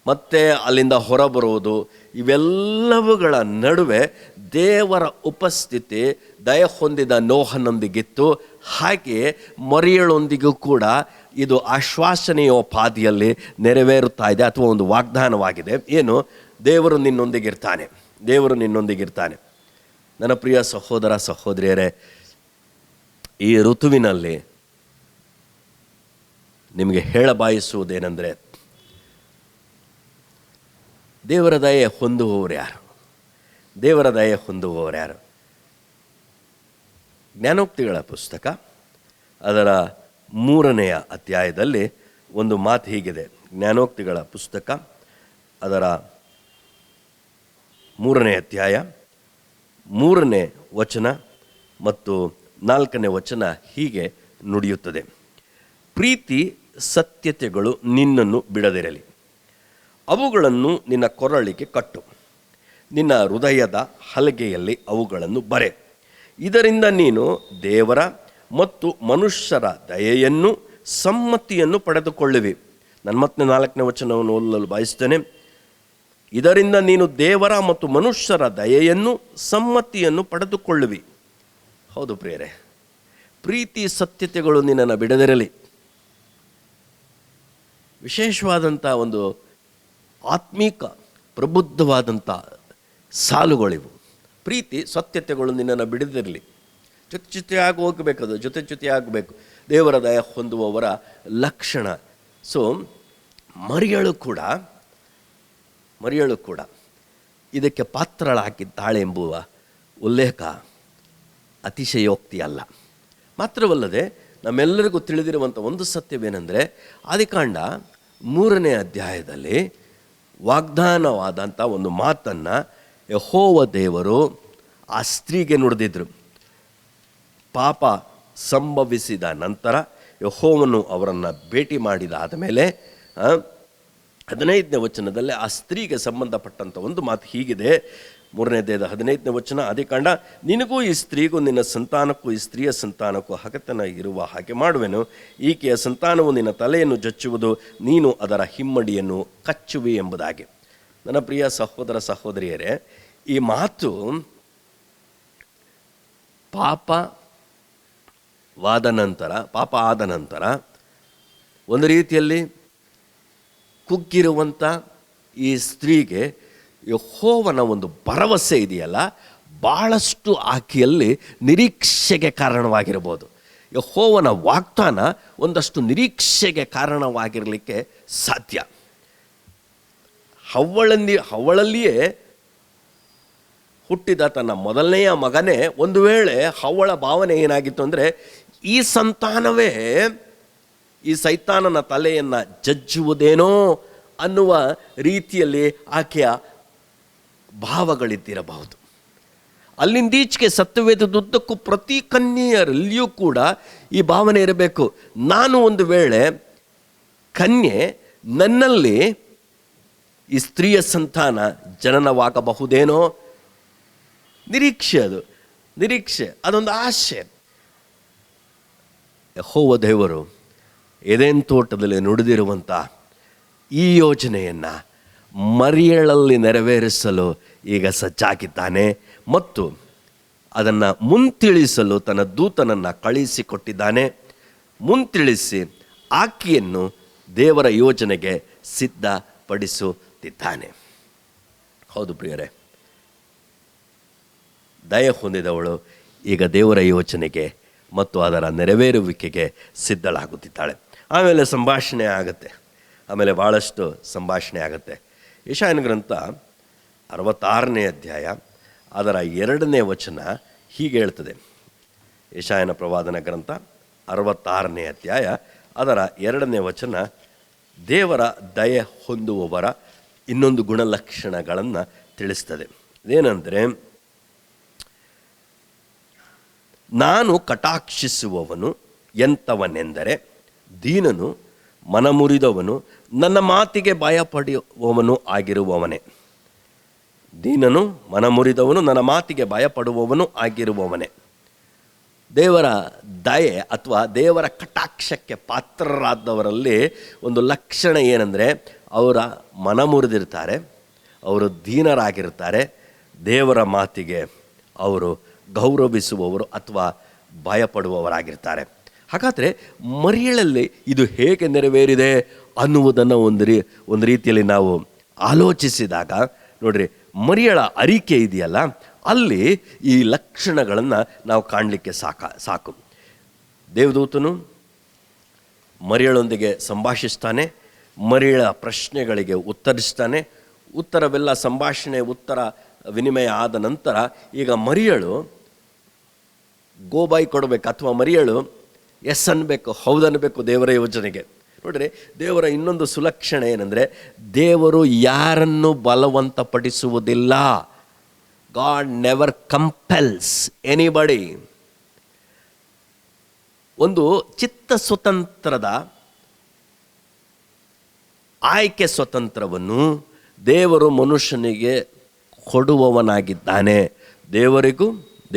ಮತ್ತೆ ಅಲ್ಲಿಂದ ಹೊರಬರುವುದು, ಇವೆಲ್ಲವುಗಳ ನಡುವೆ ದೇವರ ಉಪಸ್ಥಿತಿ ದಯ ಹೊಂದಿದ ನೋಹನೊಂದಿಗಿತ್ತು. ಹಾಗೆಯೇ ಮರಿಯಳೊಂದಿಗೂ ಕೂಡ ಇದು ಆಶ್ವಾಸನೆಯೋಪಾದಿಯಲ್ಲಿ ನೆರವೇರುತ್ತಾ ಇದೆ, ಅಥವಾ ಒಂದು ವಾಗ್ದಾನವಾಗಿದೆ. ಏನು? ದೇವರು ನಿನ್ನೊಂದಿಗಿರ್ತಾನೆ, ದೇವರು ನಿನ್ನೊಂದಿಗಿರ್ತಾನೆ. ನನ್ನ ಪ್ರಿಯ ಸಹೋದರ ಸಹೋದರಿಯರೇ, ಈ ಋತುವಿನಲ್ಲಿ ನಿಮಗೆ ಹೇಳಬಯಸುವುದೇನೆಂದರೆ, ದೇವರ ದಯೆ ಹೊಂದುವವರು ಯಾರು? ದೇವರ ದಯೆ ಹೊಂದುವವರು ಯಾರು? ಜ್ಞಾನೋಕ್ತಿಗಳ ಪುಸ್ತಕ ಅದರ 3ನೆಯ ಅಧ್ಯಾಯದಲ್ಲಿ ಒಂದು ಮಾತು ಹೀಗಿದೆ. ಜ್ಞಾನೋಕ್ತಿಗಳ ಪುಸ್ತಕ ಅದರ 3ನೇ ಅಧ್ಯಾಯ 3ನೇ ವಚನ ಮತ್ತು 4ನೇ ವಚನ ಹೀಗೆ ನುಡಿಯುತ್ತದೆ. ಪ್ರೀತಿ ಸತ್ಯತೆಗಳು ನಿನ್ನನ್ನು ಬಿಡದಿರಲಿ, ಅವುಗಳನ್ನು ನಿನ್ನ ಕೊರಳಿಗೆ ಕಟ್ಟು, ನಿನ್ನ ಹೃದಯದ ಹಲಗೆಯಲ್ಲಿ ಅವುಗಳನ್ನು ಬರೆ. ಇದರಿಂದ ನೀನು ದೇವರ ಮತ್ತು ಮನುಷ್ಯರ ದಯೆಯನ್ನು ಸಮ್ಮತಿಯನ್ನು ಪಡೆದುಕೊಳ್ಳುವಿ. ನಾನು ಮತ್ತೆ 4ನೇ ವಚನವನ್ನು ಓದಲು ಬಯಸ್ತೇನೆ. ಇದರಿಂದ ನೀನು ದೇವರ ಮತ್ತು ಮನುಷ್ಯರ ದಯೆಯನ್ನು ಸಮ್ಮತಿಯನ್ನು ಪಡೆದುಕೊಳ್ಳುವಿ. ಹೌದು ಪ್ರಿಯರೇ, ಪ್ರೀತಿ ಸತ್ಯತೆಗಳು ನಿನ್ನನ್ನು ಬಿಡದಿರಲಿ. ವಿಶೇಷವಾದಂಥ ಒಂದು ಆತ್ಮೀಕ ಪ್ರಬುದ್ಧವಾದಂಥ ಸಾಲುಗಳಿವು. ಪ್ರೀತಿ ಸತ್ಯತೆಗಳು ನಿನ್ನನ್ನು ಬಿಡದಿರಲಿ. ಜೊತೆಯಾಗಿ ಹೋಗಬೇಕದು, ಜೊತೆಯಾಗಬೇಕು. ದೇವರ ದಯ ಹೊಂದುವವರ ಲಕ್ಷಣ. ಸೊ ಮರಿಯಳು ಕೂಡ ಇದಕ್ಕೆ ಪಾತ್ರಳಾಗಿದ್ದಾಳೆ ಎಂಬುವ ಉಲ್ಲೇಖ ಅತಿಶಯೋಕ್ತಿ ಅಲ್ಲ. ಮಾತ್ರವಲ್ಲದೆ ನಮ್ಮೆಲ್ಲರಿಗೂ ತಿಳಿದಿರುವಂಥ ಒಂದು ಸತ್ಯವೇನೆಂದರೆ, ಆದಿಕಾಂಡ 3ನೇ ಅಧ್ಯಾಯದಲ್ಲಿ ವಾಗ್ದಾನವಾದಂಥ ಒಂದು ಮಾತನ್ನು ಯೆಹೋವ ದೇವರು ಆ ಸ್ತ್ರೀಗೆ ನುಡಿದಿದ್ರು. ಪಾಪ ಸಂಭವಿಸಿದ ನಂತರ ಯೆಹೋವನು ಅವರನ್ನು ಭೇಟಿ ಮಾಡಿದಾದ ಮೇಲೆ 15ನೇ ವಚನದಲ್ಲಿ ಆ ಸ್ತ್ರೀಗೆ ಸಂಬಂಧಪಟ್ಟಂಥ ಒಂದು ಮಾತು ಹೀಗಿದೆ. 3ನೇ ಅಧ್ಯಾಯದ 15ನೇ ವಚನ, ಆದಿಕಾಂಡ, ನಿನಗೂ ಈ ಸ್ತ್ರೀಗೂ ನಿನ್ನ ಸಂತಾನಕ್ಕೂ ಈ ಸ್ತ್ರೀಯ ಸಂತಾನಕ್ಕೂ ಹಗೆತನ ಇರುವ ಹಾಗೆ ಮಾಡುವೆನು. ಈಕೆಯ ಸಂತಾನವು ನಿನ್ನ ತಲೆಯನ್ನು ಜಚ್ಚುವುದು, ನೀನು ಅದರ ಹಿಮ್ಮಡಿಯನ್ನು ಕಚ್ಚುವಿ ಎಂಬುದಾಗಿ. ನನ್ನ ಪ್ರಿಯ ಸಹೋದರ ಸಹೋದರಿಯರೇ, ಈ ಮಾತು ಪಾಪ ಆದ ನಂತರ ಒಂದು ರೀತಿಯಲ್ಲಿ ಕುಗ್ಗಿರುವಂಥ ಈ ಸ್ತ್ರೀಗೆ ಯೆಹೋವನ ಒಂದು ಭರವಸೆ ಇದೆಯಲ್ಲ, ಭಾಳಷ್ಟು ಆಕೆಯಲ್ಲಿ ನಿರೀಕ್ಷೆಗೆ ಕಾರಣವಾಗಿರ್ಬೋದು. ಯೆಹೋವನ ವಾಗ್ದಾನ ಒಂದಷ್ಟು ನಿರೀಕ್ಷೆಗೆ ಕಾರಣವಾಗಿರಲಿಕ್ಕೆ ಸಾಧ್ಯ. ಹವ್ವಳಲ್ಲಿಯೇ ಹುಟ್ಟಿದ ತನ್ನ ಮೊದಲನೆಯ ಮಗನೇ ಒಂದು ವೇಳೆ ಹವ್ವಳ ಭಾವನೆ ಏನಾಗಿತ್ತು ಅಂದರೆ, ಈ ಸಂತಾನವೇ ಈ ಸೈತಾನನ ತಲೆಯನ್ನು ಜಜ್ಜುವುದೇನೋ ಅನ್ನುವ ರೀತಿಯಲ್ಲಿ ಆಕೆಯ ಭಾವಗಳಿದ್ದಿರಬಹುದು. ಅಲ್ಲಿಂದೀಚೆಗೆ ಸತ್ಯವೇದದುದ್ದಕ್ಕೂ ಪ್ರತಿ ಕನ್ಯೆಯರಲ್ಲಿಯೂ ಕೂಡ ಈ ಭಾವನೆ ಇರಬೇಕು. ನಾನು ಒಂದು ವೇಳೆ ಕನ್ಯೆ, ನನ್ನಲ್ಲಿ ಈ ಸ್ತ್ರೀಯ ಸಂತಾನ ಜನನವಾಗಬಹುದೇನೋ, ನಿರೀಕ್ಷೆ, ಅದೊಂದು ಆಶೆ. ಯೆಹೋವ ದೇವರು ಎದೆನ್ ತೋಟದಲ್ಲಿ ನುಡಿದಿರುವಂಥ ಈ ಯೋಜನೆಯನ್ನು ಮರಿಯಳಲ್ಲಿ ನೆರವೇರಿಸಲು ಈಗ ಸಜ್ಜಾಗಿದ್ದಾನೆ ಮತ್ತು ಅದನ್ನು ಮುಂತಿಳಿಸಲು ತನ್ನ ದೂತನನ್ನು ಕಳುಹಿಸಿಕೊಟ್ಟಿದ್ದಾನೆ. ಮುಂತಿಳಿಸಿ ಆಕೆಯನ್ನು ದೇವರ ಯೋಜನೆಗೆ ಸಿದ್ಧಪಡಿಸುತ್ತಿದ್ದಾನೆ. ಹೌದು ಪ್ರಿಯರೇ, ದಯೆ ಹೊಂದಿದವಳು ಈಗ ದೇವರ ಯೋಚನೆಗೆ ಮತ್ತು ಅದರ ನೆರವೇರುವಿಕೆಗೆ ಸಿದ್ಧಳಾಗುತ್ತಿದ್ದಾಳೆ. ಆಮೇಲೆ ಸಂಭಾಷಣೆ ಆಗುತ್ತೆ, ಆಮೇಲೆ ಭಾಳಷ್ಟು ಸಂಭಾಷಣೆ ಆಗುತ್ತೆ. ಯೆಶಾಯನ ಗ್ರಂಥ 66ನೇ ಅಧ್ಯಾಯ ಅದರ 2ನೇ ವಚನ ಹೀಗೆ ಹೇಳ್ತದೆ. ಯೆಶಾಯನ ಪ್ರವಾದನ ಗ್ರಂಥ 66ನೇ ಅಧ್ಯಾಯ ಅದರ 2ನೇ ವಚನ ದೇವರ ದಯೆ ಹೊಂದುವವರ ಇನ್ನೊಂದು ಗುಣಲಕ್ಷಣಗಳನ್ನು ತಿಳಿಸ್ತದೆ. ಇದೇನೆಂದರೆ, ನಾನು ಕಟಾಕ್ಷಿಸುವವನು ಎಂಥವನೆಂದರೆ ದೀನನು, ಮನಮುರಿದವನು, ನನ್ನ ಮಾತಿಗೆ ಭಯಪಡುವವನು ಆಗಿರುವವನೇ. ದೀನನು, ಮನಮುರಿದವನು, ನನ್ನ ಮಾತಿಗೆ ಭಯಪಡುವವನು ಆಗಿರುವವನೇ. ದೇವರ ದಯೆ ಅಥವಾ ದೇವರ ಕಟಾಕ್ಷಕ್ಕೆ ಪಾತ್ರರಾದವರಲ್ಲಿ ಒಂದು ಲಕ್ಷಣ ಏನಂದರೆ, ಅವರ ಮನಮುರಿದಿರ್ತಾರೆ, ಅವರು ದೀನರಾಗಿರ್ತಾರೆ, ದೇವರ ಮಾತಿಗೆ ಅವರು ಗೌರವಿಸುವವರು ಅಥವಾ ಭಯಪಡುವವರಾಗಿರ್ತಾರೆ. ಹಾಗಾದರೆ ಮರಿಯಳಲ್ಲಿ ಇದು ಹೇಗೆ ನೆರವೇರಿದೆ ಅನ್ನುವುದನ್ನು ಒಂದು ರೀತಿಯಲ್ಲಿ ನಾವು ಆಲೋಚಿಸಿದಾಗ ನೋಡ್ರಿ, ಮರಿಯಳ ಅರಿಕೆ ಇದೆಯಲ್ಲ, ಅಲ್ಲಿ ಈ ಲಕ್ಷಣಗಳನ್ನು ನಾವು ಕಾಣಲಿಕ್ಕೆ ಸಾಕು. ದೇವದೂತನು ಮರಿಯಳೊಂದಿಗೆ ಸಂಭಾಷಿಸ್ತಾನೆ, ಮರಿಯಳ ಪ್ರಶ್ನೆಗಳಿಗೆ ಉತ್ತರಿಸ್ತಾನೆ. ಉತ್ತರ ವಿನಿಮಯ ಆದ ನಂತರ ಈಗ ಮರಿಯಳು ಗೋಬಾಯಿ ಕೊಡಬೇಕು ಅಥವಾ ಮರಿಯಳು ಎಸ್ ಅನ್ಬೇಕು, ಹೌದನ್ಬೇಕು ದೇವರ ಯೋಜನೆಗೆ. ನೋಡ್ರಿ, ದೇವರ ಇನ್ನೊಂದು ಸುಲಕ್ಷಣೆ ಏನಂದರೆ, ದೇವರು ಯಾರನ್ನು ಬಲವಂತಪಡಿಸುವುದಿಲ್ಲ. God never compels anybody. ಒಂದು ಚಿತ್ತ ಸ್ವತಂತ್ರದ ಆಯ್ಕೆ ಸ್ವತಂತ್ರವನ್ನು ದೇವರು ಮನುಷ್ಯನಿಗೆ ಕೊಡುವವನಾಗಿದ್ದಾನೆ. ದೇವರಿಗೂ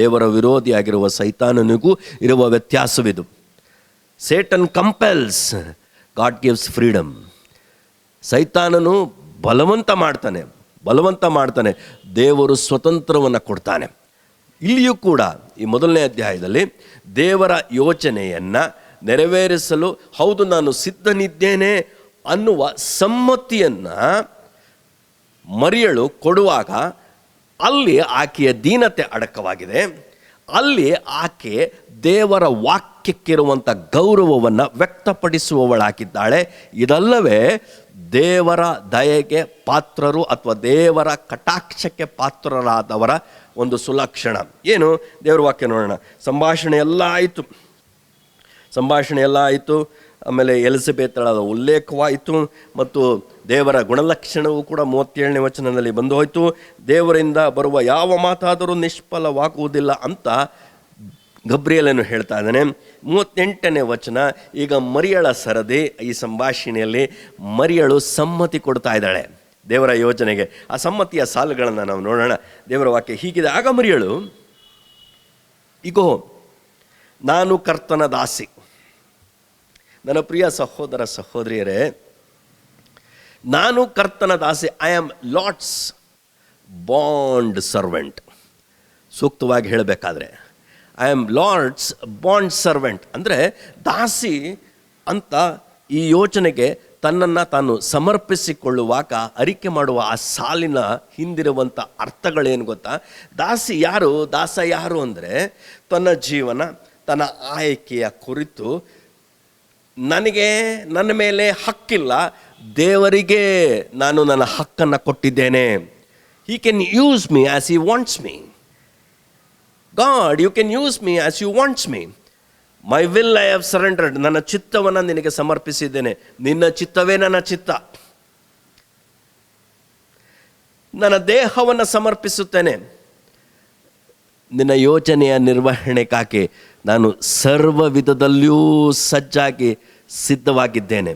ದೇವರ ವಿರೋಧಿಯಾಗಿರುವ ಸೈತಾನನಿಗೂ ಇರುವ ವ್ಯತ್ಯಾಸವಿದು. Satan compels, God gives freedom. ಸೈತಾನನು ಬಲವಂತ ಮಾಡ್ತಾನೆ, ದೇವರು ಸ್ವತಂತ್ರವನ್ನು ಕೊಡ್ತಾನೆ. ಇಲ್ಲಿಯೂ ಕೂಡ ಈ 1ನೇ ಅಧ್ಯಾಯದಲ್ಲಿ ದೇವರ ಯೋಚನೆಯನ್ನು ನೆರವೇರಿಸಲು ಹೌದು ನಾನು ಸಿದ್ಧನಿದ್ದೇನೆ ಅನ್ನುವ ಸಮ್ಮತಿಯನ್ನು ಮರಿಯಳು ಕೊಡುವಾಗ ಅಲ್ಲಿ ಆಕೆಯ ದೀನತೆ ಅಡಕವಾಗಿದೆ. ಅಲ್ಲಿ ಆಕೆ ದೇವರ ವಾಕ್ಯಕ್ಕಿರುವಂಥ ಗೌರವವನ್ನು ವ್ಯಕ್ತಪಡಿಸುವವಳಾಗಿದ್ದಾಳೆ. ಇದಲ್ಲವೇ ದೇವರ ದಯೆಗೆ ಪಾತ್ರರು ಅಥವಾ ದೇವರ ಕಟಾಕ್ಷಕ್ಕೆ ಪಾತ್ರರಾದವರ ಒಂದು ಸುಲಕ್ಷಣ ಏನು? ದೇವರ ವಾಕ್ಯ ನೋಡೋಣ. ಸಂಭಾಷಣೆ ಎಲ್ಲ ಆಯಿತು. ಆಮೇಲೆ ಎಲಿಸಬೇತಳ ಉಲ್ಲೇಖವಾಯಿತು ಮತ್ತು ದೇವರ ಗುಣಲಕ್ಷಣವೂ ಕೂಡ 37ನೇ ವಚನದಲ್ಲಿ ಬಂದು ಹೋಯಿತು. ದೇವರಿಂದ ಬರುವ ಯಾವ ಮಾತಾದರೂ ನಿಷ್ಫಲವಾಗುವುದಿಲ್ಲ ಅಂತ ಗಬ್ರಿಯಲನು ಹೇಳ್ತಾ ಇದ್ದಾನೆ. 38ನೇ ವಚನ, ಈಗ ಮರಿಯಳ ಸರದಿ. ಈ ಸಂಭಾಷಣೆಯಲ್ಲಿ ಮರಿಯಳು ಸಮ್ಮತಿ ಕೊಡ್ತಾ ಇದ್ದಾಳೆ ದೇವರ ಯೋಜನೆಗೆ. ಆ ಸಮ್ಮತಿಯ ಸಾಲುಗಳನ್ನು ನಾವು ನೋಡೋಣ. ದೇವರ ವಾಕ್ಯ ಹೀಗಿದೆ. ಆಗ ಮರಿಯಳು, ಇಗೋ ನಾನು ಕರ್ತನ ದಾಸಿ. ನನ್ನ ಪ್ರಿಯ ಸಹೋದರ ಸಹೋದರಿಯರೇ, ನಾನು ಕರ್ತನ ದಾಸಿ. I am Lord's bond servant. ಸೂಕ್ತವಾಗಿ ಹೇಳಬೇಕಾದ್ರೆ I am Lord's bond servant ಅಂದರೆ ದಾಸಿ ಅಂತ ಈ ಯೋಚನೆಗೆ ತನ್ನನ್ನು ತಾನು ಸಮರ್ಪಿಸಿಕೊಳ್ಳುವಾಗ ಅರಿಕೆ ಮಾಡುವ ಆ ಸಾಲಿನ ಹಿಂದಿರುವಂಥ ಅರ್ಥಗಳೇನು ಗೊತ್ತಾ? ದಾಸ ಯಾರು ಅಂದರೆ ತನ್ನ ಜೀವನ, ತನ್ನ ಆಯ್ಕೆಯ ಕುರಿತು ನನ್ನ ಮೇಲೆ ಹಕ್ಕಿಲ್ಲ, ದೇವರಿಗೆ ನಾನು ನನ್ನ ಹಕ್ಕನ್ನು ಕೊಟ್ಟಿದ್ದೇನೆ. He can use me as he wants me. God, you can use me as you wants me. My will I have surrendered. ನನ್ನ ಚಿತ್ತವನ್ನು ನಿನಗೆ ಸಮರ್ಪಿಸಿದ್ದೇನೆ. ನಿನ್ನ ಚಿತ್ತವೇ ನನ್ನ ಚಿತ್ತ. ನನ್ನ ದೇಹವನ್ನು ಸಮರ್ಪಿಸುತ್ತೇನೆ. ನಿನ್ನ ಯೋಜನೆಯ ನಿರ್ವಹಣೆಗಾಗಿ ನಾನು ಸರ್ವ ವಿಧದಲ್ಲಿಯೂ ಸಜ್ಜಾಗಿ ಸಿದ್ಧವಾಗಿದ್ದೇನೆ.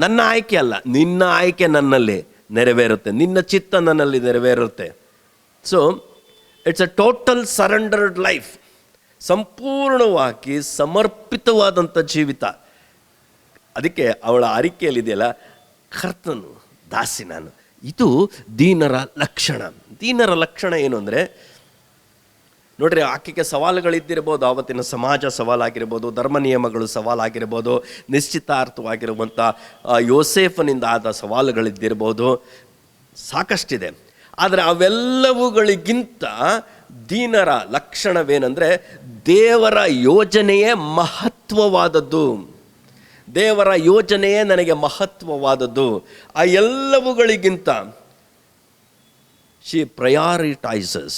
ನನ್ನ ಆಯ್ಕೆ ಅಲ್ಲ, ನಿನ್ನ ಆಯ್ಕೆ ನನ್ನಲ್ಲಿ ನೆರವೇರುತ್ತೆ, ನಿನ್ನ ಚಿತ್ತ ನನ್ನಲ್ಲಿ ನೆರವೇರುತ್ತೆ. So it's a total surrendered life, ಸಂಪೂರ್ಣವಾಗಿ ಸಮರ್ಪಿತವಾದಂಥ ಜೀವಿತ. ಅದಕ್ಕೆ ಅವಳ ಆರಿಕೆಯಲ್ಲಿದೆಯಲ್ಲ, ಕರ್ತನು ದಾಸಿ ನಾನು. ಇದು ದೀನರ ಲಕ್ಷಣ. ದೀನರ ಲಕ್ಷಣ ಏನು ಅಂದರೆ, ನೋಡ್ರಿ, ಆಕೆಗೆ ಸವಾಲುಗಳಿದ್ದಿರ್ಬೋದು, ಆವತ್ತಿನ ಸಮಾಜ ಸವಾಲಾಗಿರ್ಬೋದು, ಧರ್ಮ ನಿಯಮಗಳು ಸವಾಲಾಗಿರ್ಬೋದು, ನಿಶ್ಚಿತಾರ್ಥವಾಗಿರುವಂಥ ಯೋಸೇಫನಿಂದ ಆದ ಸವಾಲುಗಳಿದ್ದಿರ್ಬೋದು, ಸಾಕಷ್ಟಿದೆ. ಆದರೆ ಅವೆಲ್ಲವುಗಳಿಗಿಂತ ದೀನರ ಲಕ್ಷಣವೇನೆಂದರೆ, ದೇವರ ಯೋಜನೆಯೇ ಮಹತ್ವವಾದದ್ದು. ದೇವರ ಯೋಜನೆಯೇ ನನಗೆ ಮಹತ್ವವಾದದ್ದು. ಆ ಎಲ್ಲವುಗಳಿಗಿಂತ she prioritises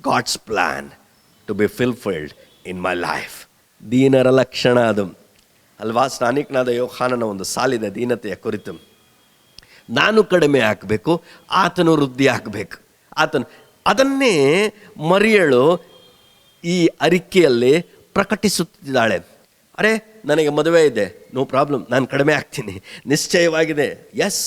God's plan to be fulfilled in my life. ದೀನರ ಲಕ್ಷಣ ಅದು ಅಲ್ವಾ? ಸ್ನಾನಿಕನಾದ ಯೋಹಾನನ ಒಂದು ಸಾಲಿದೆ ದೀನತೆಯ ಕುರಿತು. ನಾನು ಕಡಿಮೆ ಆಗಬೇಕು, ಆತನು ವೃದ್ಧಿ ಆಗಬೇಕು. ಅದನ್ನೇ ಮರಿಯಳು ಈ ಅರಿಕೆಯಲ್ಲಿ ಪ್ರಕಟಿಸುತ್ತಿದ್ದಾಳೆ. ಅರೆ, ನನಗೆ ಮದುವೆ ಇದೆ, ನೋ ಪ್ರಾಬ್ಲಮ್, ನಾನು ಕಡಿಮೆ ಆಗ್ತೀನಿ, ನಿಶ್ಚಯವಾಗಿದೆ, ಎಸ್.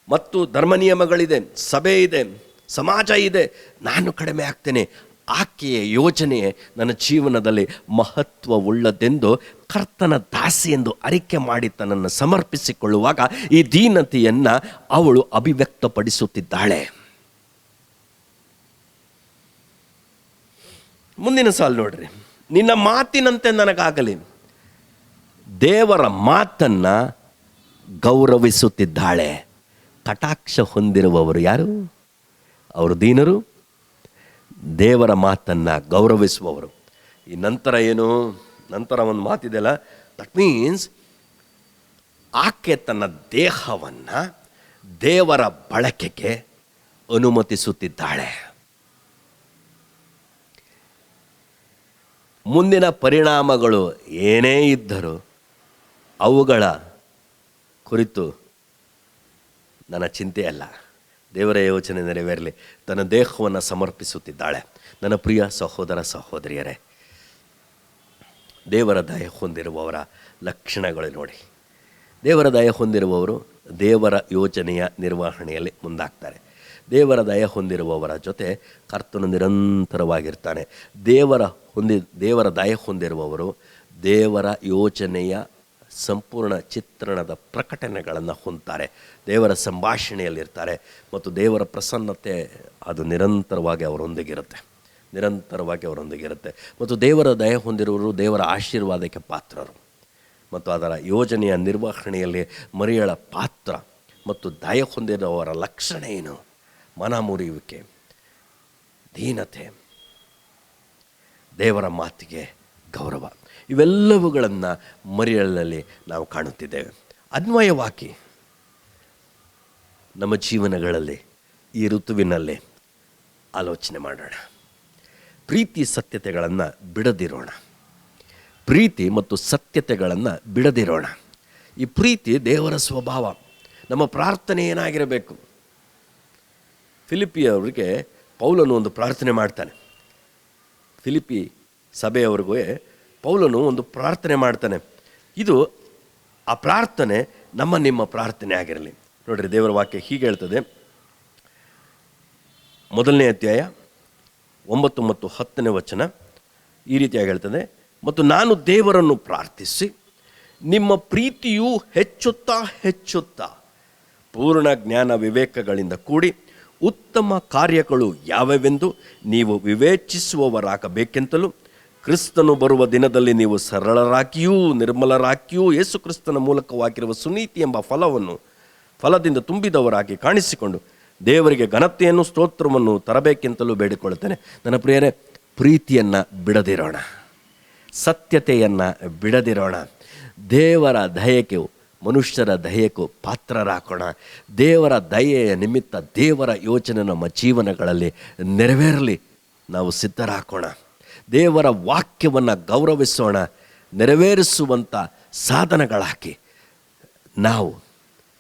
ಮತ್ತು ಧರ್ಮ ನಿಯಮಗಳಿದೆ, ಸಭೆ ಇದೆ, ಸಮಾಜ ಇದೆ, ನಾನು ಕಡಿಮೆ ಆಗ್ತೇನೆ. ಆಕೆಯ ಯೋಜನೆ ನನ್ನ ಜೀವನದಲ್ಲಿ ಮಹತ್ವವುಳ್ಳದೆಂದು ಕರ್ತನ ದಾಸಿ ಎಂದು ಅರಿಕೆ ಮಾಡಿ ತನ್ನನ್ನು ಸಮರ್ಪಿಸಿಕೊಳ್ಳುವಾಗ ಈ ದೀನತೆಯನ್ನು ಅವಳು ಅಭಿವ್ಯಕ್ತಪಡಿಸುತ್ತಿದ್ದಾಳೆ. ಮುಂದಿನ ಸಾಲು ನೋಡ್ರಿ, ನಿನ್ನ ಮಾತಿನಂತೆ ನನಗಾಗಲಿ. ದೇವರ ಮಾತನ್ನು ಗೌರವಿಸುತ್ತಿದ್ದಾಳೆ. ಕಟಾಕ್ಷ ಹೊಂದಿರುವವರು ಯಾರು? ಅವರು ದೀನರು, ದೇವರ ಮಾತನ್ನು ಗೌರವಿಸುವವರು. ಈ ನಂತರ ಏನು? ನಂತರ ಒಂದು ಮಾತಿದೆಯಲ್ಲ, ದಟ್ ಮೀನ್ಸ್ ಆಕೆ ತನ್ನ ದೇಹವನ್ನು ದೇವರ ಬಳಕೆಗೆ ಅನುಮತಿಸುತ್ತಿದ್ದಾಳೆ. ಮುಂದಿನ ಪರಿಣಾಮಗಳು ಏನೇ ಇದ್ದರೂ ಅವುಗಳ ಕುರಿತು ನನ್ನ ಚಿಂತೆಯಲ್ಲ. ದೇವರ ಯೋಚನೆ ನೆರವೇರಲಿ. ತನ್ನ ದೇಹವನ್ನು ಸಮರ್ಪಿಸುತ್ತಿದ್ದಾಳೆ. ನನ್ನ ಪ್ರಿಯ ಸಹೋದರ ಸಹೋದರಿಯರೇ, ದೇವರ ದಯೆ ಹೊಂದಿರುವವರ ಲಕ್ಷಣಗಳು ನೋಡಿ. ದೇವರ ದಯೆ ಹೊಂದಿರುವವರು ದೇವರ ಯೋಜನೆಯ ನಿರ್ವಹಣೆಯಲ್ಲಿ ಮುಂದಾಗ್ತಾರೆ. ದೇವರ ದಯೆ ಹೊಂದಿರುವವರ ಜೊತೆ ಕರ್ತನು ನಿರಂತರವಾಗಿರ್ತಾನೆ. ದೇವರ ದಯೆ ಹೊಂದಿರುವವರು ದೇವರ ಯೋಜನೆಯ ಸಂಪೂರ್ಣ ಚಿತ್ರಣದ ಪ್ರಕಟಣೆಗಳನ್ನು ಹೊಂದ್ತಾರೆ. ದೇವರ ಸಂಭಾಷಣೆಯಲ್ಲಿರ್ತಾರೆ ಮತ್ತು ದೇವರ ಪ್ರಸನ್ನತೆ ಅದು ನಿರಂತರವಾಗಿ ಅವರೊಂದಿಗಿರುತ್ತೆ. ಮತ್ತು ದೇವರ ದಯೆ ಹೊಂದಿರುವವರು ದೇವರ ಆಶೀರ್ವಾದಕ್ಕೆ ಪಾತ್ರರು ಮತ್ತು ಅದರ ಯೋಜನೆಯ ನಿರ್ವಹಣೆಯಲ್ಲಿ ಮರಿಯಳ ಪಾತ್ರ. ಮತ್ತು ದಯೆ ಹೊಂದಿರುವವರ ಲಕ್ಷಣ ಏನು? ಮನ ಮುರಿಯುವಿಕೆ, ದೀನತೆ, ದೇವರ ಮಾತಿಗೆ ಗೌರವ, ಇವೆಲ್ಲವುಗಳನ್ನು ಮರಿಯಳಲ್ಲಿ ನಾವು ಕಾಣುತ್ತಿದ್ದೇವೆ. ಅನ್ವಯವಾಗಿ ನಮ್ಮ ಜೀವನಗಳಲ್ಲಿ ಈ ಋತುವಿನಲ್ಲಿ ಆಲೋಚನೆ ಮಾಡೋಣ. ಪ್ರೀತಿ ಸತ್ಯತೆಗಳನ್ನು ಬಿಡದಿರೋಣ. ಪ್ರೀತಿ ಮತ್ತು ಸತ್ಯತೆಗಳನ್ನು ಬಿಡದಿರೋಣ. ಈ ಪ್ರೀತಿ ದೇವರ ಸ್ವಭಾವ. ನಮ್ಮ ಪ್ರಾರ್ಥನೆ ಏನಾಗಿರಬೇಕು? ಫಿಲಿಪಿಯವರಿಗೆ ಪೌಲನು ಒಂದು ಪ್ರಾರ್ಥನೆ ಮಾಡ್ತಾನೆ. ಫಿಲಿಪಿ ಸಭೆಯವ್ರಿಗೂ ಪೌಲನು ಒಂದು ಪ್ರಾರ್ಥನೆ ಮಾಡ್ತಾನೆ. ಇದು ಆ ಪ್ರಾರ್ಥನೆ ನಿಮ್ಮ ಪ್ರಾರ್ಥನೆ ಆಗಿರಲಿ. ನೋಡ್ರಿ, ದೇವರ ವಾಕ್ಯ ಹೀಗೆ ಹೇಳ್ತದೆ. 1ನೇ ಅಧ್ಯಾಯ 9 ಮತ್ತು 10ನೇ ವಚನ ಈ ರೀತಿಯಾಗಿ ಹೇಳ್ತದೆ. ಮತ್ತು ನಾನು ದೇವರನ್ನು ಪ್ರಾರ್ಥಿಸಿ ನಿಮ್ಮ ಪ್ರೀತಿಯು ಹೆಚ್ಚುತ್ತಾ ಪೂರ್ಣ ಜ್ಞಾನ ವಿವೇಕಗಳಿಂದ ಕೂಡಿ ಉತ್ತಮ ಕಾರ್ಯಗಳು ಯಾವೆಂದು ನೀವು ವಿವೇಚಿಸುವವರಾಗಬೇಕೆಂತಲೂ, ಕ್ರಿಸ್ತನು ಬರುವ ದಿನದಲ್ಲಿ ನೀವು ಸರಳರಾಗಿಯೂ ನಿರ್ಮಲರಾಗಿಯೂ ಯೇಸು ಕ್ರಿಸ್ತನ ಮೂಲಕವಾಗಿರುವ ಸುನೀತಿ ಎಂಬ ಫಲದಿಂದ ತುಂಬಿದವರಾಗಿ ಕಾಣಿಸಿಕೊಂಡು ದೇವರಿಗೆ ಘನತೆಯನ್ನು ಸ್ತೋತ್ರವನ್ನು ತರಬೇಕೆಂತಲೂ ಬೇಡಿಕೊಳ್ಳುತ್ತೇನೆ. ನನ್ನ ಪ್ರಿಯರೇ, ಪ್ರೀತಿಯನ್ನು ಬಿಡದಿರೋಣ, ಸತ್ಯತೆಯನ್ನು ಬಿಡದಿರೋಣ. ದೇವರ ದಯೆಗೆ, ಮನುಷ್ಯರ ದಯೆಗೂ ಪಾತ್ರರಾಕೋಣ. ದೇವರ ದಯೆಯ ನಿಮಿತ್ತ ದೇವರ ಯೋಚನೆ ನಮ್ಮ ಜೀವನಗಳಲ್ಲಿ ನೆರವೇರಲಿ ನಾವು ಸಿದ್ಧರಾಕೋಣ. ದೇವರ ವಾಕ್ಯವನ್ನು ಗೌರವಿಸೋಣ. ನೆರವೇರಿಸುವಂಥ ಸಾಧನಗಳಾಗಿ ನಾವು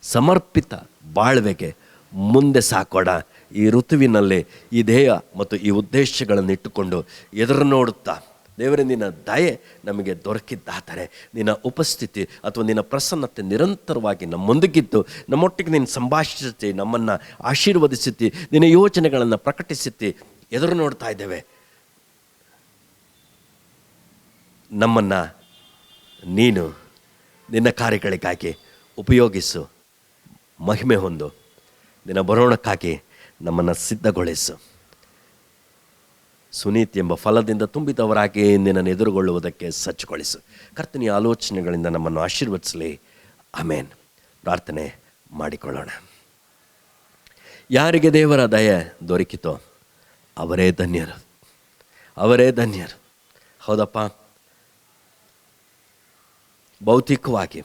ಸಮರ್ಪಿತ ಬಾಳ್ವೆಗೆ ಮುಂದೆ ಸಾಕೋಣ. ಈ ಋತುವಿನಲ್ಲಿ ಈ ಧ್ಯೇಯ ಮತ್ತು ಈ ಉದ್ದೇಶಗಳನ್ನು ಇಟ್ಟುಕೊಂಡು ಎದುರು ನೋಡುತ್ತಾ, ದೇವರೇ ನಿನ್ನ ದಯೆ ನಮಗೆ ದೊರಕಿದ್ದಾದರೆ, ನಿನ್ನ ಉಪಸ್ಥಿತಿ ಅಥವಾ ನಿನ್ನ ಪ್ರಸನ್ನತೆ ನಿರಂತರವಾಗಿ ನಮ್ಮೊಂದಿಗಿದ್ದು ನಮ್ಮೊಟ್ಟಿಗೆ ನೀನು ಸಂಭಾಷಿಸುತ್ತಿ, ನಮ್ಮನ್ನು ಆಶೀರ್ವದಿಸುತ್ತಿ, ನಿನ್ನ ಯೋಚನೆಗಳನ್ನು ಪ್ರಕಟಿಸುತ್ತಿ ಎದುರು ನೋಡ್ತಾ ಇದ್ದೇವೆ. ನಮ್ಮನ್ನು ನೀನು ನಿನ್ನ ಕಾರ್ಯಗಳಿಗಾಗಿ ಉಪಯೋಗಿಸು, ಮಹಿಮೆ ಹೊಂದು, ನಿನ್ನ ಬರೋಣಕ್ಕಾಗಿ ನಮ್ಮನ್ನು ಸಿದ್ಧಗೊಳಿಸು. ಸುನೀತಿ ಎಂಬ ಫಲದಿಂದ ತುಂಬಿದವರಾಗಿ ನಿನ್ನನ್ನು ಎದುರುಗೊಳ್ಳುವುದಕ್ಕೆ ಸಜ್ಜುಗೊಳಿಸು. ಕರ್ತನಿಯ ಆಲೋಚನೆಗಳಿಂದ ನಮ್ಮನ್ನು ಆಶೀರ್ವದಿಸಲಿ. ಆಮೇನ್. ಪ್ರಾರ್ಥನೆ ಮಾಡಿಕೊಳ್ಳೋಣ. ಯಾರಿಗೆ ದೇವರ ದಯೆ ದೊರಕಿತೋ ಅವರೇ ಧನ್ಯರು, ಅವರೇ ಧನ್ಯರು. ಹೌದಪ್ಪ, ಭೌತಿಕವಾಗಿ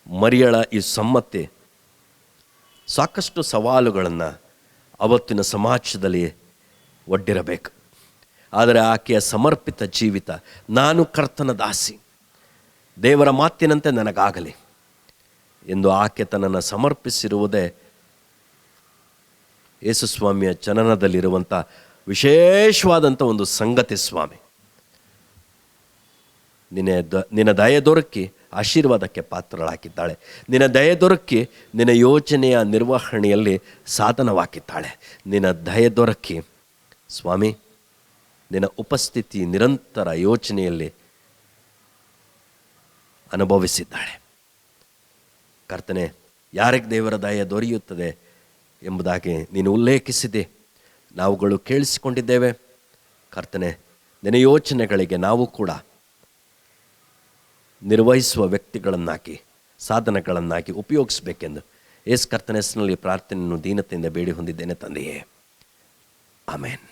ಮರಿಯಳ ಈ ಸಮ್ಮತಿ ಸಾಕಷ್ಟು ಸವಾಲುಗಳನ್ನು ಅವತ್ತಿನ ಸಮಾಜದಲ್ಲಿ ಒಡ್ಡಿರಬೇಕು. ಆದರೆ ಆಕೆಯ ಸಮರ್ಪಿತ ಜೀವಿತ, ನಾನು ಕರ್ತನ ದಾಸಿ, ದೇವರ ಮಾತಿನಂತೆ ನನಗಾಗಲಿ ಎಂದು ಆಕೆ ತನ್ನನ್ನು ಸಮರ್ಪಿಸಿರುವುದೇ ಯೇಸುಸ್ವಾಮಿಯ ಜನನದಲ್ಲಿರುವಂಥ ವಿಶೇಷವಾದಂಥ ಒಂದು ಸಂಗತಿ. ಸ್ವಾಮಿ, ನಿನ್ನ ದಯೆ ದೊರಕಿ ಆಶೀರ್ವಾದಕ್ಕೆ ಪಾತ್ರಳಾಗಿದ್ದಾಳೆ. ನಿನ್ನ ದಯೆ ದೊರಕಿ ನಿನ್ನ ಯೋಜನೆಯ ನಿರ್ವಹಣೆಯಲ್ಲಿ ಸಾಧನವಾಗಿದ್ದಾಳೆ. ನಿನ್ನ ದಯೆ ದೊರಕಿ ಸ್ವಾಮಿ ನಿನ್ನ ಉಪಸ್ಥಿತಿ ನಿರಂತರ ಯೋಚನೆಯಲ್ಲಿ ಅನುಭವಿಸಿದ್ದಾಳೆ. ಕರ್ತನೆ, ಯಾರಿಗೆ ದೇವರ ದಯೆ ದೊರೆಯುತ್ತದೆ ಎಂಬುದಾಗಿ ನೀನು ಉಲ್ಲೇಖಿಸಿದೆ, ನಾವುಗಳು ಕೇಳಿಸಿಕೊಂಡಿದ್ದೇವೆ. ಕರ್ತನೆ, ನಿನ್ನ ಯೋಚನೆಗಳಿಗೆ ನಾವು ಕೂಡ ನಿರ್ವಹಿಸುವ ವ್ಯಕ್ತಿಗಳನ್ನಾಗಿ, ಸಾಧನಗಳನ್ನಾಗಿ ಉಪಯೋಗಿಸಬೇಕೆಂದು ಯೇಸು ಕರ್ತನ ಹೆಸರಿನಲ್ಲಿ ಪ್ರಾರ್ಥನೆಯನ್ನು ದೀನತೆಯಿಂದ ಬೇಡಿ ಹೊಂದಿದ್ದೇನೆ ತಂದೆಯೇ. ಆಮೇನ್.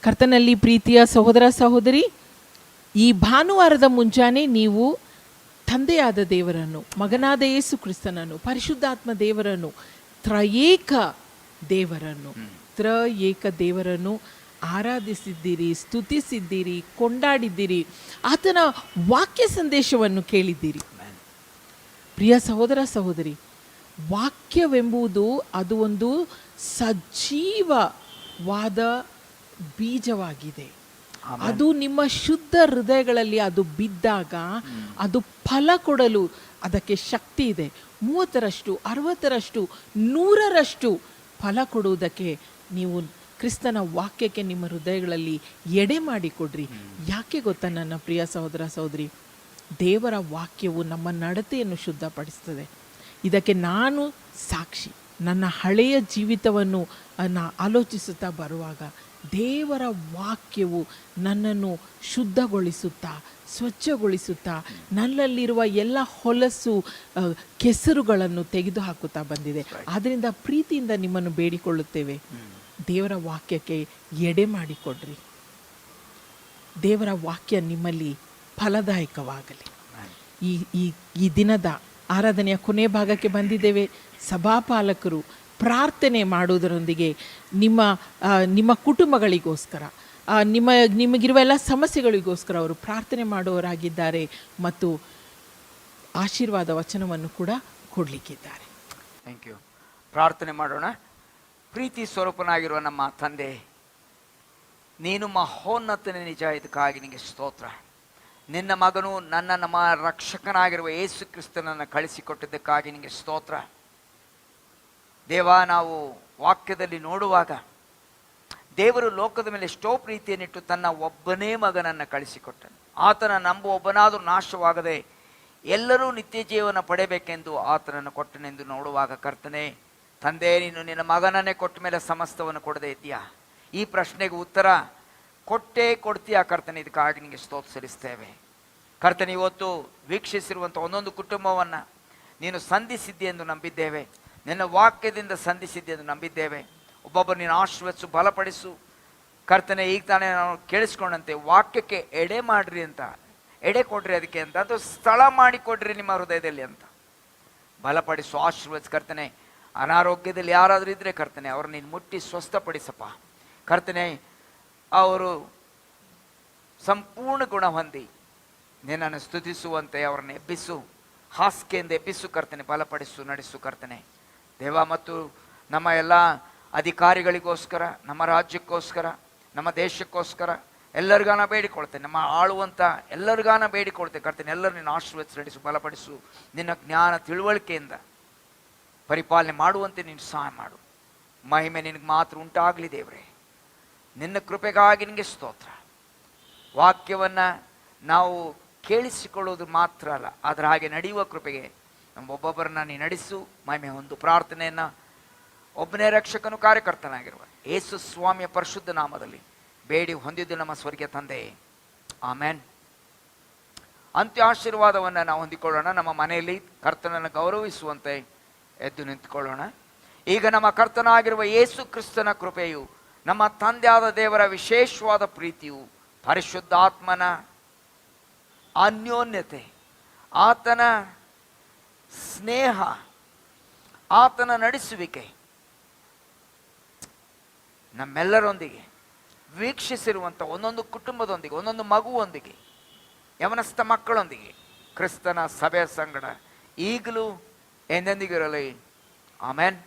ಕರ್ತನಲ್ಲಿ ಪ್ರೀತಿಯ ಸಹೋದರ ಸಹೋದರಿ, ಈ ಭಾನುವಾರದ ಮುಂಜಾನೆ ನೀವು ತಂದೆಯಾದ ದೇವರನ್ನು, ಮಗನಾದ ಯೇಸು ಕ್ರಿಸ್ತನನ್ನು, ಪರಿಶುದ್ಧಾತ್ಮ ದೇವರನ್ನು, ತ್ರಯೇಕ ದೇವರನ್ನು ಆರಾಧಿಸಿದ್ದೀರಿ, ಸ್ತುತಿಸಿದ್ದೀರಿ, ಕೊಂಡಾಡಿದ್ದೀರಿ, ಆತನ ವಾಕ್ಯ ಸಂದೇಶವನ್ನು ಕೇಳಿದ್ದೀರಿ. ಪ್ರಿಯ ಸಹೋದರ ಸಹೋದರಿ, ವಾಕ್ಯವೆಂಬುದು ಅದು ಒಂದು ಸಜೀವವಾದ ಬೀಜವಾಗಿದೆ. ಅದು ನಿಮ್ಮ ಶುದ್ಧ ಹೃದಯಗಳಲ್ಲಿ ಅದು ಬಿದ್ದಾಗ ಅದು ಫಲ ಕೊಡಲು ಅದಕ್ಕೆ ಶಕ್ತಿ ಇದೆ. 30ರಷ್ಟು, 60ರಷ್ಟು, 100ರಷ್ಟು ಫಲ ಕೊಡುವುದಕ್ಕೆ ನೀವು ಕ್ರಿಸ್ತನ ವಾಕ್ಯಕ್ಕೆ ನಿಮ್ಮ ಹೃದಯಗಳಲ್ಲಿ ಎಡೆ ಮಾಡಿಕೊಡ್ರಿ. ಯಾಕೆ ಗೊತ್ತಾ ನನ್ನ ಪ್ರಿಯ ಸಹೋದರ ಸಹೋದರಿ, ದೇವರ ವಾಕ್ಯವು ನಮ್ಮ ನಡತೆಯನ್ನು ಶುದ್ಧಪಡಿಸ್ತದೆ. ಇದಕ್ಕೆ ನಾನು ಸಾಕ್ಷಿ. ನನ್ನ ಹಳೆಯ ಜೀವಿತವನ್ನು ಆಲೋಚಿಸುತ್ತಾ ಬರುವಾಗ ದೇವರ ವಾಕ್ಯವು ನನ್ನನ್ನು ಶುದ್ಧಗೊಳಿಸುತ್ತಾ ಸ್ವಚ್ಛಗೊಳಿಸುತ್ತಾ ನನ್ನಲ್ಲಿರುವ ಎಲ್ಲ ಹೊಲಸು ಕೆಸರುಗಳನ್ನು ತೆಗೆದುಹಾಕುತ್ತಾ ಬಂದಿದೆ. ಆದ್ದರಿಂದ ಪ್ರೀತಿಯಿಂದ ನಿಮ್ಮನ್ನು ಬೇಡಿಕೊಳ್ಳುತ್ತೇವೆ, ದೇವರ ವಾಕ್ಯಕ್ಕೆ ಎಡೆ ಮಾಡಿಕೊಡ್ರಿ. ದೇವರ ವಾಕ್ಯ ನಿಮ್ಮಲ್ಲಿ ಫಲದಾಯಕವಾಗಲಿ. ಈ ಈ ಈ ದಿನದ ಆರಾಧನೆಯ ಕೊನೆ ಭಾಗಕ್ಕೆ ಬಂದಿದ್ದೇವೆ. ಸಭಾಪಾಲಕರು ಪ್ರಾರ್ಥನೆ ಮಾಡುವುದರೊಂದಿಗೆ ನಿಮ್ಮ ಕುಟುಂಬಗಳಿಗೋಸ್ಕರ, ನಿಮಗಿರುವ ಎಲ್ಲ ಸಮಸ್ಯೆಗಳಿಗೋಸ್ಕರ ಅವರು ಪ್ರಾರ್ಥನೆ ಮಾಡುವವರಾಗಿದ್ದಾರೆ ಮತ್ತು ಆಶೀರ್ವಾದ ವಚನವನ್ನು ಕೂಡ ಕೊಡಲಿಕ್ಕಿದ್ದಾರೆ. Thank you. ಪ್ರಾರ್ಥನೆ ಮಾಡೋಣ. ಪ್ರೀತಿ ಸ್ವರೂಪನಾಗಿರುವ ನಮ್ಮ ತಂದೆ, ನೀನು ಮಹೋನ್ನತನೇ, ನಿಜ. ಇದಕ್ಕಾಗಿ ನಿನಗೆ ಸ್ತೋತ್ರ. ನಿನ್ನ ಮಗನು ನಮ್ಮ ರಕ್ಷಕನಾಗಿರುವ ಯೇಸು ಕ್ರಿಸ್ತನನ್ನು ಕಳಿಸಿಕೊಟ್ಟಿದ್ದಕ್ಕಾಗಿ ನಿನಗೆ ಸ್ತೋತ್ರ. ದೇವ, ನಾವು ವಾಕ್ಯದಲ್ಲಿ ನೋಡುವಾಗ ದೇವರು ಲೋಕದ ಮೇಲೆ ಎಷ್ಟೋ ಪ್ರೀತಿಯನ್ನಿಟ್ಟು ತನ್ನ ಒಬ್ಬನೇ ಮಗನನ್ನು ಕಳಿಸಿಕೊಟ್ಟನು. ಆತನ ನಂಬುವ ಒಬ್ಬನಾದರೂ ನಾಶವಾಗದೆ ಎಲ್ಲರೂ ನಿತ್ಯ ಜೀವನ ಪಡೆಯಬೇಕೆಂದು ಆತನನ್ನು ಕೊಟ್ಟನೆಂದು ನೋಡುವಾಗ, ಕರ್ತನೆ ತಂದೆ, ನೀನು ನಿನ್ನ ಮಗನನ್ನೇ ಕೊಟ್ಟ ಮೇಲೆ ಸಮಸ್ತವನ್ನು ಕೊಡದೇ ಇದೆಯಾ? ಈ ಪ್ರಶ್ನೆಗೆ ಉತ್ತರ ಕೊಟ್ಟೇ ಕೊಡ್ತೀಯಾ ಕರ್ತನೆ. ಇದಕ್ಕಾಗಿ ನಿನಗೆ ಸ್ತೋತ್ರ ಸಲ್ಲಿಸ್ತೇವೆ. ಕರ್ತನೆ, ಇವತ್ತು ವೀಕ್ಷಿಸಿರುವಂಥ ಒಂದೊಂದು ಕುಟುಂಬವನ್ನು ನೀನು ಸಂಧಿಸಿದ್ದೆ ಎಂದು ನಂಬಿದ್ದೇವೆ. ನಿನ್ನ ವಾಕ್ಯದಿಂದ ಸಂಧಿಸಿದ್ದೆ ಎಂದು ನಂಬಿದ್ದೇವೆ. ಒಬ್ಬೊಬ್ಬರು ನೀನು ಆಶೀರ್ವದಿಸು, ಬಲಪಡಿಸು. ಕರ್ತನೆ, ಈಗ ತಾನೇ ನಾವು ಕೇಳಿಸ್ಕೊಂಡಂತೆ ವಾಕ್ಯಕ್ಕೆ ಎಡೆ ಮಾಡ್ರಿ ಅಂತ, ಎಡೆ ಕೊಡ್ರಿ ಅದಕ್ಕೆ ಅಂತ, ಅದು ಸ್ಥಳ ಮಾಡಿಕೊಡ್ರಿ ನಿಮ್ಮ ಹೃದಯದಲ್ಲಿ ಅಂತ ಬಲಪಡಿಸು, ಆಶೀರ್ವದಿಸು. ಕರ್ತನೆ, ಅನಾರೋಗ್ಯದಲ್ಲಿ ಯಾರಾದರೂ ಇದ್ದರೆ ಕರ್ತನೆ, ಅವ್ರು ನೀನು ಮುಟ್ಟಿ ಸ್ವಸ್ಥಪಡಿಸಪ್ಪ. ಕರ್ತನೆ, ಅವರು ಸಂಪೂರ್ಣ ಗುಣ ಹೊಂದಿ ನಿನ್ನನ್ನು ಸ್ತುತಿಸುವಂತೆ ಅವ್ರನ್ನ ಎಬ್ಬಿಸು, ಹಾಸಿಗೆಯಿಂದ ಎಬ್ಬಿಸು ಕರ್ತನೆ, ಬಲಪಡಿಸು, ನಡೆಸು ಕರ್ತನೆ. ದೇವ, ಮತ್ತು ನಮ್ಮ ಎಲ್ಲ ಅಧಿಕಾರಿಗಳಿಗೋಸ್ಕರ, ನಮ್ಮ ರಾಜ್ಯಕ್ಕೋಸ್ಕರ, ನಮ್ಮ ದೇಶಕ್ಕೋಸ್ಕರ ಎಲ್ಲರಿಗಾನ ಬೇಡಿಕೊಳ್ತೇನೆ. ನಮ್ಮ ಆಳುವಂಥ ಎಲ್ಲರಿಗಾನ ಬೇಡಿಕೊಳ್ತೇನೆ ಕರ್ತನೆ. ಎಲ್ಲರೂ ನಿನ್ನ ಆಶೀರ್ವದಿಸು, ನಡೆಸು, ಬಲಪಡಿಸು. ನಿನ್ನ ಜ್ಞಾನ ತಿಳುವಳಿಕೆಯಿಂದ ಪರಿಪಾಲನೆ ಮಾಡುವಂತೆ ನೀನು ಸಹಾಯ ಮಾಡು. ಮಹಿಮೆ ನಿನಗೆ ಮಾತ್ರ ಉಂಟಾಗಲಿ ದೇವರೇ. ನಿನ್ನ ಕೃಪೆಗಾಗಿ ನಿನಗೆ ಸ್ತೋತ್ರ. ವಾಕ್ಯವನ್ನು ನಾವು ಕೇಳಿಸಿಕೊಳ್ಳೋದು ಮಾತ್ರ ಅಲ್ಲ, ಅದರ ಹಾಗೆ ನಡೆಯುವ ಕೃಪೆಗೆ ನಮ್ಮೊಬ್ಬೊಬ್ಬರನ್ನ ನೀ ನಡೆಸು. ಮಹಿಮೆ ಹೊಂದು ಪ್ರಾರ್ಥನೆಯನ್ನು ಒಬ್ಬನೇ ರಕ್ಷಕನು ಕಾರ್ಯಕರ್ತನಾಗಿರುವ ಯೇಸು ಸ್ವಾಮಿಯ ಪರಿಶುದ್ಧ ನಾಮದಲ್ಲಿ ಬೇಡಿ ಹೊಂದಿದ್ದು ನಮ್ಮ ಸ್ವರ್ಗೀಯ ತಂದೆ, ಆಮೇನ್. ಅಂತ್ಯ ಆಶೀರ್ವಾದವನ್ನು ನಾವು ಹೊಂದಿಕೊಳ್ಳೋಣ. ನಮ್ಮ ಮನೆಯಲ್ಲಿ ಕರ್ತನನ್ನು ಗೌರವಿಸುವಂತೆ ಎದ್ದು ನಿಂತುಕೊಳ್ಳೋಣ. ಈಗ ನಮ್ಮ ಕರ್ತನಾಗಿರುವ ಯೇಸು ಕ್ರಿಸ್ತನ ಕೃಪೆಯು, ನಮ್ಮ ತಂದೆಯಾದ ದೇವರ ವಿಶೇಷವಾದ ಪ್ರೀತಿಯು, ಪರಿಶುದ್ಧಾತ್ಮನ ಅನ್ಯೋನ್ಯತೆ, ಆತನ ಸ್ನೇಹ, ಆತನ ನಡೆಸುವಿಕೆ ನಮ್ಮೆಲ್ಲರೊಂದಿಗೆ, ವೀಕ್ಷಿಸಿರುವಂಥ ಒಂದೊಂದು ಕುಟುಂಬದೊಂದಿಗೆ, ಒಂದೊಂದು ಮಗುವೊಂದಿಗೆ, ಯವನಸ್ಥ ಮಕ್ಕಳೊಂದಿಗೆ, ಕ್ರಿಸ್ತನ ಸಭೆಯ ಸಂಗಡ ಈಗಲೂ ಎಂದೆಂದಿಗಿರಲಿ. ಆಮೇನ್.